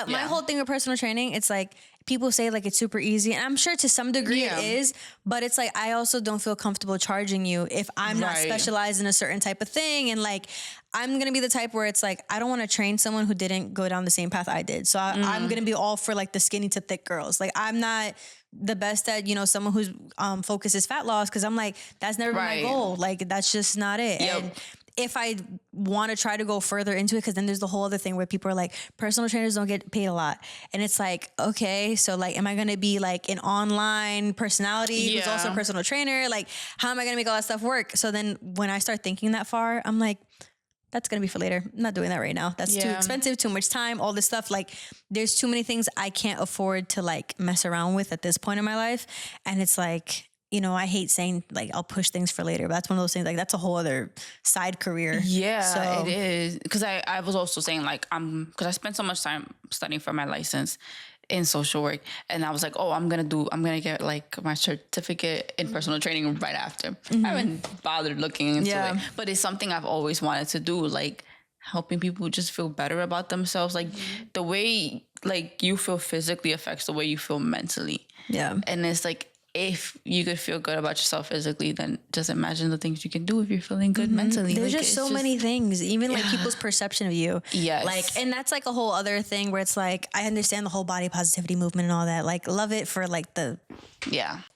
my whole thing with personal training, it's like people say like it's super easy, and I'm sure to some degree it is, but it's like, I also don't feel comfortable charging you if I'm not specialized in a certain type of thing. And like, I'm going to be the type where it's like, I don't want to train someone who didn't go down the same path I did. So I'm going to be all for like the skinny to thick girls. Like I'm not the best at, someone whose focus is fat loss, because I'm like, that's never been my goal. Like that's just not it. Yep. And if I want to try to go further into it, because then there's the whole other thing where people are like, personal trainers don't get paid a lot. And it's like, okay, so like, am I going to be like an online personality who's also a personal trainer? Like, how am I going to make all that stuff work? So then when I start thinking that far, I'm like, that's going to be for later. I'm not doing that right now. That's too expensive, too much time, all this stuff. Like there's too many things I can't afford to like mess around with at this point in my life. And it's like, I hate saying like, I'll push things for later, but that's one of those things, like that's a whole other side career. Yeah, so, it is. Cause I was also saying like, cause I spent so much time studying for my license in social work, and I was like, I'm gonna get like my certificate in personal training right after. I haven't bothered looking into it, but it's something I've always wanted to do, like helping people just feel better about themselves. Like the way like you feel physically affects the way you feel mentally. Yeah. And it's like, if you could feel good about yourself physically, then just imagine the things you can do if you're feeling good mentally. There's just so many things, even like people's perception of you. Yes. Like, and that's like a whole other thing where it's like, I understand the whole body positivity movement and all that. Like, love it for like the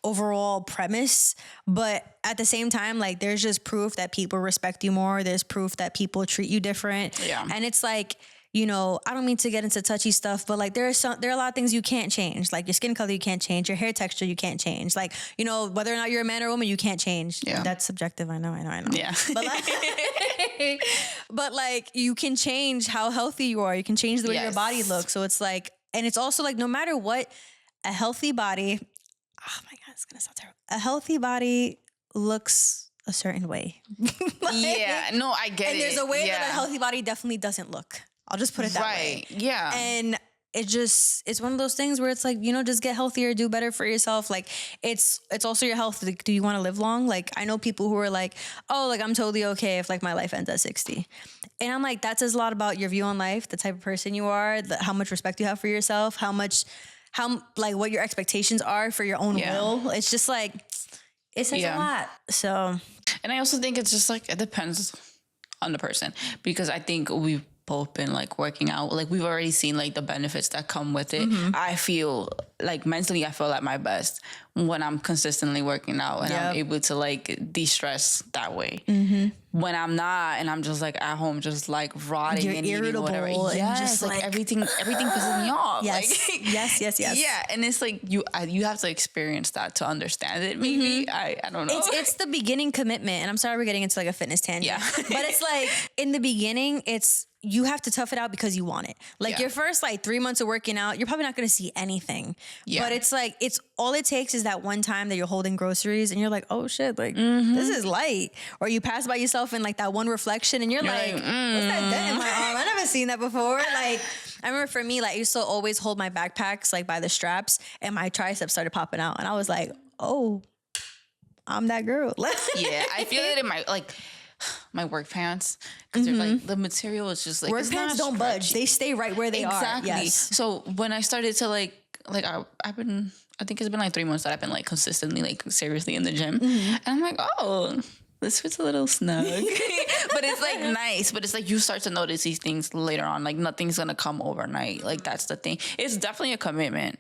overall premise. But at the same time, like there's just proof that people respect you more. There's proof that people treat you different. Yeah. And it's like, you know, I don't mean to get into touchy stuff, but like there are a lot of things you can't change. Like your skin color, you can't change. Your hair texture, you can't change. Like, you know, whether or not you're a man or a woman, you can't change. Yeah. That's subjective. I know. Yeah. But like, but like you can change how healthy you are. You can change the way your body looks. So it's like, and it's also like, no matter what, a healthy body, oh my God, it's going to sound terrible. A healthy body looks a certain way. Yeah, no, I get it. And there's a way that a healthy body definitely doesn't look. I'll just put it that way. Right, yeah. And it's one of those things where it's like, you know, just get healthier, do better for yourself. Like it's also your health. Like, do you want to live long? Like I know people who are like, oh, like I'm totally okay if like my life ends at 60. And I'm like, that says a lot about your view on life, the type of person you are, how much respect you have for yourself, how like what your expectations are for your own will. It's just like, it says a lot. So, and I also think it's just like, it depends on the person, because I think we've both been like working out. Like we've already seen like the benefits that come with it. I feel like mentally, I feel at my best when I'm consistently working out and I'm able to like de-stress that way. When I'm not, and I'm just like at home, just like rotting, you're and irritable, whatever. and Yes, just like everything pisses me off. Yes, like, yes. Yeah, and it's like you have to experience that to understand it. Maybe I don't know. It's the beginning commitment, and I'm sorry we're getting into like a fitness tangent. Yeah, but it's like in the beginning, you have to tough it out because you want it. Like your first like 3 months of working out, you're probably not going to see anything. Yeah. But it's like, it's all it takes is that one time that you're holding groceries and you're like, oh shit, like this is light. Or you pass by yourself in like that one reflection and you're like, what's that dent in my arm? I never seen that before. Like I remember for me, like I used to always hold my backpacks like by the straps and my triceps started popping out. And I was like, oh, I'm that girl. Yeah, I feel it in my work pants, because they're like, the material is just like, work pants don't budge. They stay right where they are. Exactly. Yes. So when I started to I think it's been like 3 months that I've been like consistently like seriously in the gym, and I'm like, oh, this fits a little snug. But it's like nice, but it's like you start to notice these things later on. Like nothing's gonna come overnight. Like that's the thing. It's definitely a commitment.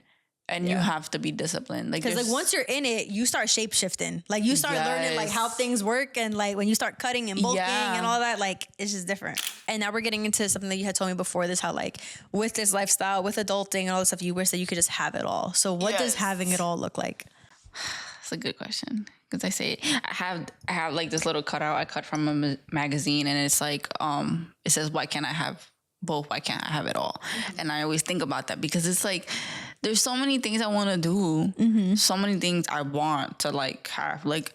And you have to be disciplined. Like, because like once you're in it, you start shape shifting. Like you start learning like how things work, and like when you start cutting and bulking and all that, like it's just different. And now we're getting into something that you had told me before this, how like with this lifestyle, with adulting and all this stuff, you wish that you could just have it all. So what does having it all look like? That's a good question. Because I say I have like this little cutout I cut from a magazine, and it's like it says, why can't I have both? Why can't I have it all? And I always think about that, because it's like there's so many things I want to do, so many things I want to like have. Like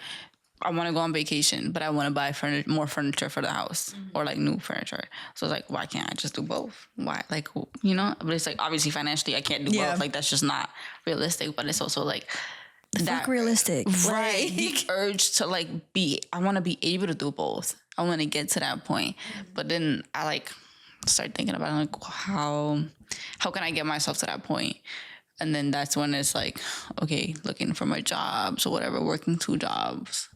I want to go on vacation, but I want to buy more furniture for the house, or like new furniture. So it's like, why can't I just do both? Why, like, you know? But it's like obviously financially I can't do both. Like that's just not realistic. But it's also like that realistic, right? The urge to like I want to be able to do both. I want to get to that point, but then I like start thinking about like how can I get myself to that point? And then that's when it's like, okay, looking for my jobs or whatever, working 2 jobs.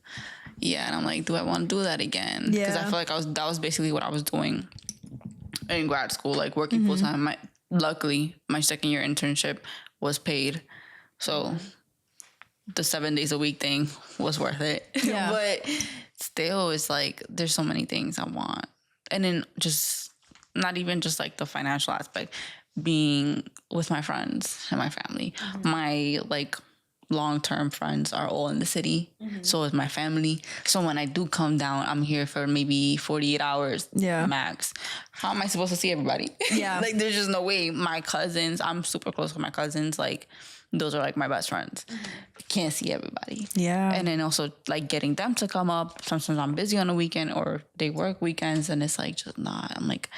Yeah, and I'm like, do I want to do that again? Because I feel like that was basically what I was doing in grad school, like working full time. Luckily, my second year internship was paid, so the 7 days a week thing was worth it. Yeah. But still, it's like there's so many things I want, and then just not even just like the financial aspect, being with my friends and my family. My like long-term friends are all in the city. So is my family. So when I do come down, I'm here for maybe 48 hours max. How am I supposed to see everybody? Yeah. Like there's just no way. My cousins, I'm super close with my cousins. Like those are like my best friends. Can't see everybody. Yeah. And then also like getting them to come up. Sometimes I'm busy on the weekend or they work weekends, and it's like just not. I'm like,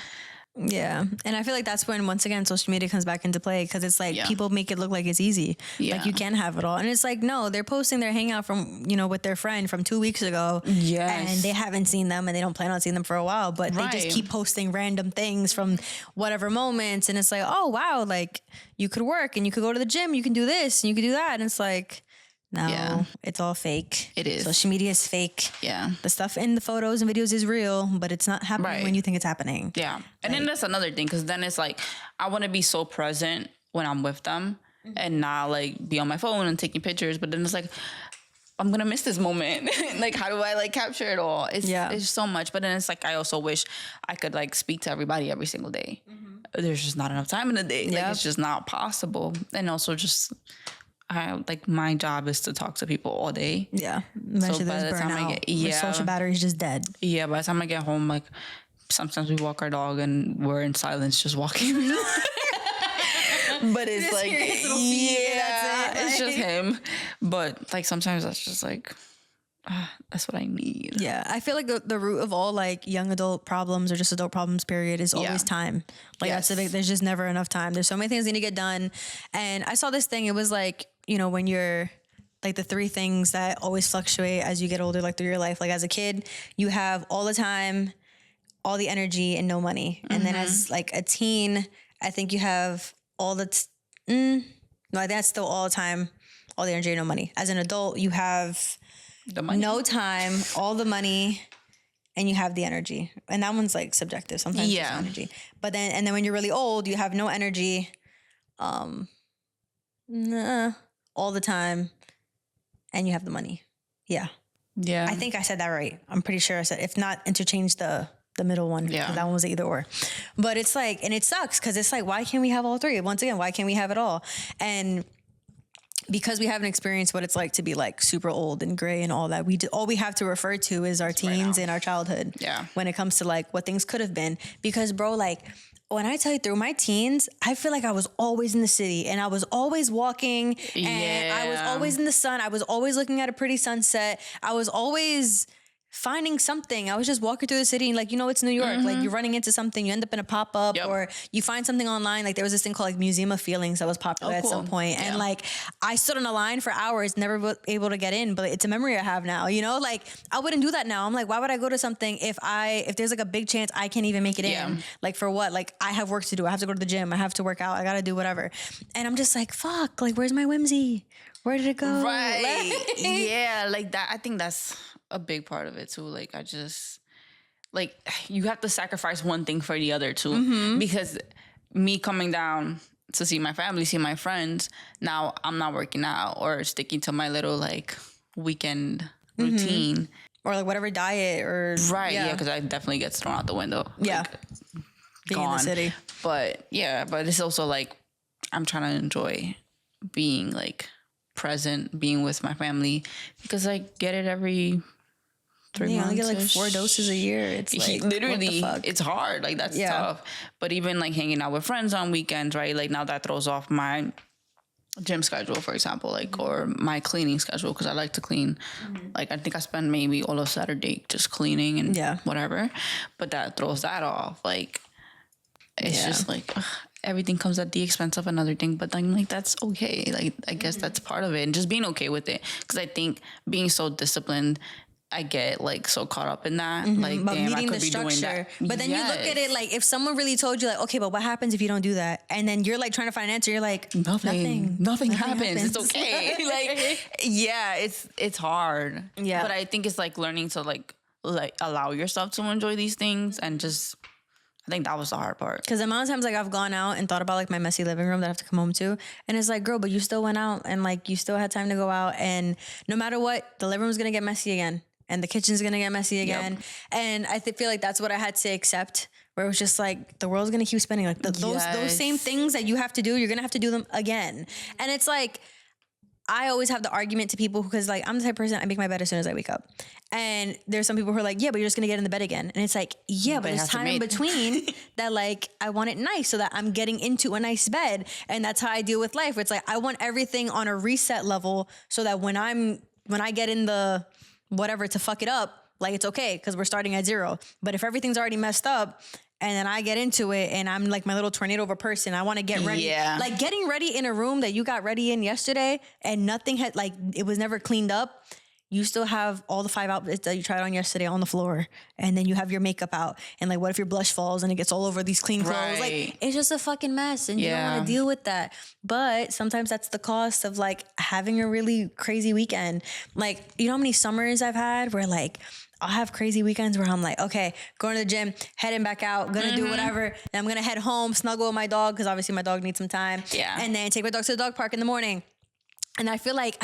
yeah. And I feel like that's when, once again, social media comes back into play, because it's like people make it look like it's easy. Like you can have it all. And it's like, no, they're posting their hangout from, with their friend from 2 weeks ago. Yes. And they haven't seen them and they don't plan on seeing them for a while, but they just keep posting random things from whatever moments. And it's like, oh, wow, like you could work and you could go to the gym, you can do this and you could do that. And it's like, no, it's all fake. It is. Social media is fake. Yeah. The stuff in the photos and videos is real, but it's not happening when you think it's happening. Yeah. And then that's another thing, because then it's like, I want to be so present when I'm with them and not like be on my phone and taking pictures. But then it's like, I'm gonna miss this moment. Like, how do I like capture it all? It's so much. But then it's like I also wish I could like speak to everybody every single day. There's just not enough time in the day. Like it's just not possible. And also just like my job is to talk to people all day. Yeah. Eventually by the there's time burnout. I get Your social battery's just dead. Yeah, by the time I get home, like sometimes we walk our dog and we're in silence just walking. But it's like, it's just him. But like sometimes that's just like, that's what I need. Yeah, I feel like the root of all like young adult problems or just adult problems period is always time. Like that's the big, there's just never enough time. There's so many things that need to get done. And I saw this thing, it was like, you know, when you're like the 3 things that always fluctuate as you get older, like through your life. Like as a kid, you have all the time, all the energy and no money. And then as like a teen, I think you have all the, no, that's still all the time, all the energy and no money. As an adult, you have the money. No time, all the money, and you have the energy. And that one's like subjective. Sometimes it's energy. But then, and then when you're really old, you have no energy, all the time, and you have the money. Yeah. Yeah. I think I said that right. I'm pretty sure I said, if not, interchange the middle one. Yeah. That one was either or. But it's like, and it sucks because it's like, why can't we have all 3? Once again, why can't we have it all? And because we haven't experienced what it's like to be like super old and gray and all that, all we have to refer to is our teens and our childhood. Yeah. When it comes to like what things could have been. Because bro, like when I tell you through my teens, I feel like I was always in the city and I was always walking and I was always in the sun. I was always looking at a pretty sunset. I was always finding something. I was just walking through the city and like, you know, it's New York. Like you're running into something, you end up in a pop-up or you find something online. Like there was this thing called like Museum of Feelings that was popular at some point. And like I stood on a line for hours, never able to get in, but it's a memory I have now, you know, like I wouldn't do that now. I'm like, why would I go to something if there's like a big chance I can't even make it in? Like for what? Like I have work to do. I have to go to the gym. I have to work out. I got to do whatever. And I'm just like, fuck, like where's my whimsy? Where did it go? Right. Yeah. Like that. I think that's a big part of it too. Like I just like you have to sacrifice one thing for the other too. Because me coming down to see my family, see my friends, now I'm not working out or sticking to my little like weekend routine. Or like whatever diet or yeah, because I definitely get thrown out the window. Yeah. Like, being in the city. But it's also like I'm trying to enjoy being like present, being with my family because I get it every 3 months. You only get like 4 doses a year. It's like literally, it's hard. Like that's tough. But even like hanging out with friends on weekends, right? Like now that throws off my gym schedule, for example, like or my cleaning schedule because I like to clean. Like I think I spend maybe all of Saturday just cleaning and whatever. But that throws that off. Like it's just like everything comes at the expense of another thing. But then like that's okay. Like I guess that's part of it, and just being okay with it. Because I think being so disciplined, I get like so caught up in that, like but damn, I needing could the be doing structure. that. But then you look at it like if someone really told you like, okay, but what happens if you don't do that? And then you're like trying to find an answer. You're like, nothing happens. It's okay. Like it's hard. Yeah. But I think it's like learning to like allow yourself to enjoy these things and just. I think that was the hard part. Because the amount of times like I've gone out and thought about like my messy living room that I have to come home to. And it's like, girl, but you still went out and like you still had time to go out. And no matter what, the living room's going to get messy again. And the kitchen's going to get messy again. And I feel like that's what I had to accept. Where it was just like, the world's going to keep spinning. Like those same things that you have to do, you're going to have to do them again. And it's like, I always have the argument to people because like I'm the type of person I make my bed as soon as I wake up. And there's some people who are like, yeah, but you're just gonna get in the bed again. And it's like, yeah, but there's time in between that like I want it nice so that I'm getting into a nice bed. And that's how I deal with life. Where it's like I want everything on a reset level so that when I get in the whatever to fuck it up, like it's okay because we're starting at 0. But if everything's already messed up, and then I get into it and I'm like my little tornado of a person. I want to get ready. Yeah. Like getting ready in a room that you got ready in yesterday and nothing had like, it was never cleaned up. You still have all the 5 outfits that you tried on yesterday on the floor. And then you have your makeup out. And like, what if your blush falls and it gets all over these clean clothes? Right. Like it's just a fucking mess and you don't want to deal with that. But sometimes that's the cost of like having a really crazy weekend. Like, you know how many summers I've had where like, I'll have crazy weekends where I'm like, okay, going to the gym, heading back out, gonna do whatever. And I'm gonna head home, snuggle with my dog, because obviously my dog needs some time. Yeah. And then take my dog to the dog park in the morning. And I feel like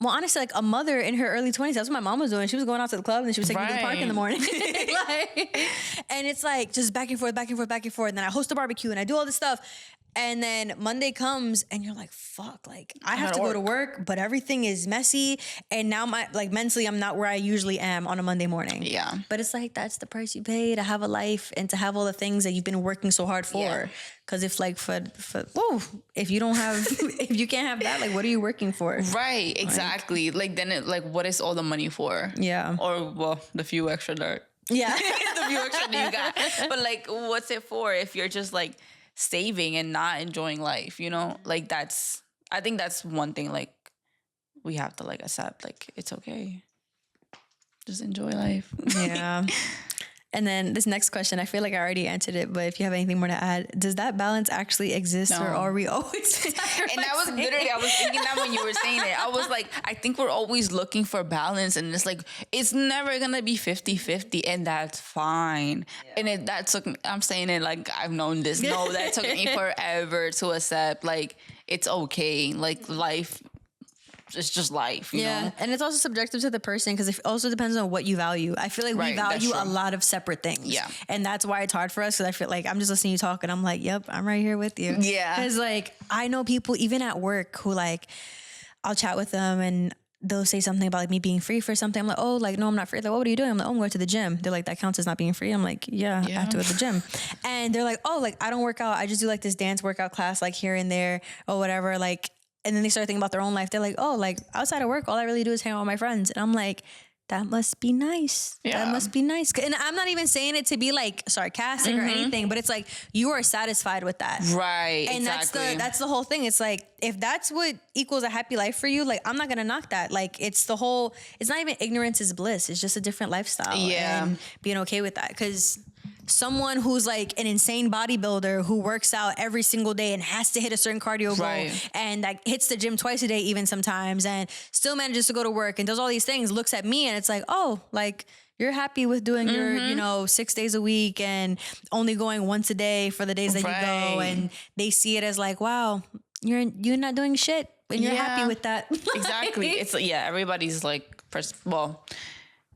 Well, honestly, like a mother in her early 20s, that's what my mom was doing. She was going out to the club and she was taking me to the park in the morning. And it's like just back and forth, back and forth, back and forth. And then I host a barbecue and I do all this stuff. And then Monday comes and you're like, fuck, like I have to go to work, but everything is messy. And now mentally, I'm not where I usually am on a Monday morning. Yeah. But it's like, that's the price you pay to have a life and to have all the things that you've been working so hard for. Yeah. Cause if like if you don't have, if you can't have that, like what are you working for? Right. Exactly. Like then what is all the money for? Yeah. Or well, the few extra that. Yeah. The few extra that you got. But like, what's it for if you're just like saving and not enjoying life, you know? Like I think that's one thing like we have to like accept, like it's okay. Just enjoy life. Yeah. And then this next question, I feel like I already answered it, but if you have anything more to add, does that balance actually exist or are we always And that was literally, I was thinking that when you were saying it. I was like, I think we're always looking for balance and it's like, it's never going to be 50-50 and that's fine. Yeah. And that took me, I'm saying it like I've known this. No, that took me forever to accept like, it's okay. Like life, it's just life, you know? And it's also subjective to the person because it also depends on what you value. I feel like we value a lot of separate things. Yeah. And that's why it's hard for us because I feel like I'm just listening to you talk and I'm like, yep, I'm right here with you. Yeah. Because like I know people even at work who like I'll chat with them and they'll say something about like me being free for something. I'm like, oh, like, no, I'm not free. Like, what are you doing? I'm like, oh, I'm going to the gym. They're like, that counts as not being free. I'm like, yeah, I have to go to the gym. And they're like, oh, like I don't work out. I just do like this dance workout class like here and there or whatever. Like, and then they start thinking about their own life. They're like, oh, like outside of work, all I really do is hang out with my friends. And I'm like, that must be nice. Yeah. That must be nice. And I'm not even saying it to be like sarcastic or anything, but it's like you are satisfied with that. Right. And exactly. that's the whole thing. It's like, if that's what equals a happy life for you, like I'm not going to knock that. Like it's not even ignorance is bliss. It's just a different lifestyle. Yeah. And being okay with that. Because someone who's like an insane bodybuilder who works out every single day and has to hit a certain cardio goal and like hits the gym twice a day even sometimes and still manages to go to work and does all these things, looks at me and it's like, oh, like you're happy with doing your, 6 days a week and only going once a day for the days that you go. And they see it as like, wow, you're not doing shit and you're happy with that. Exactly. It's everybody's like,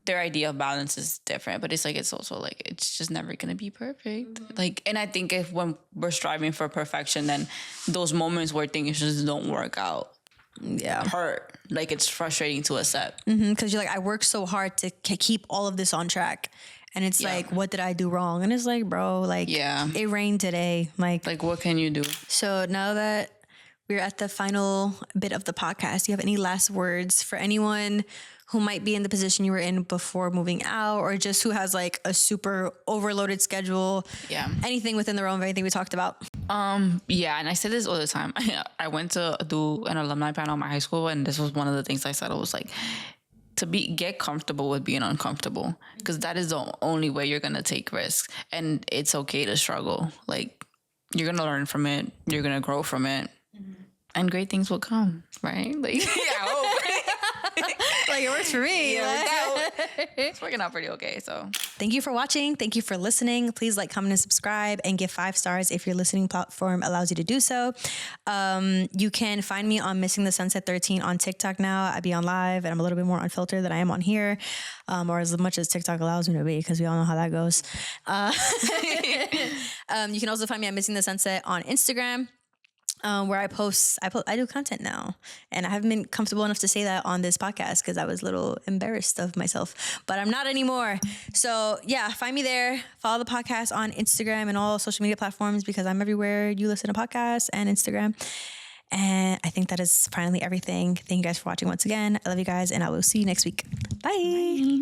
their idea of balance is different, but it's also like, it's just never going to be perfect. Like, and I think when we're striving for perfection, then those moments where things just don't work out, hurt. Like it's frustrating to accept. Cause you're like, I worked so hard to keep all of this on track. And it's like, what did I do wrong? And it's like, bro, like it rained today. Like what can you do? So now that we're at the final bit of the podcast, do you have any last words for anyone who might be in the position you were in before moving out or just who has like a super overloaded schedule? Yeah. Anything within the realm of anything we talked about? Yeah. And I say this all the time. I went to do an alumni panel at my high school and this was one of the things I said. It was like, get comfortable with being uncomfortable because that is the only way you're going to take risks. And it's okay to struggle. Like you're going to learn from it. You're going to grow from it. And great things will come, right? Like, I hope. Like it works for me. It's working out pretty okay. So thank you for watching. Thank you for listening. Please like, comment, and subscribe and give 5 stars if your listening platform allows you to do so. You can find me on Missing the Sunset 13 on TikTok now. I be on live and I'm a little bit more unfiltered than I am on here, or as much as TikTok allows me to be because we all know how that goes. You can also find me at Missing the Sunset on Instagram. Where I do content now, and I haven't been comfortable enough to say that on this podcast because I was a little embarrassed of myself, but I'm not anymore. So yeah, find me there. Follow the podcast on Instagram and all social media platforms because I'm everywhere you listen to podcasts and Instagram. And I think that is finally everything. Thank you guys for watching once again. I love you guys, and I will see you next week. Bye.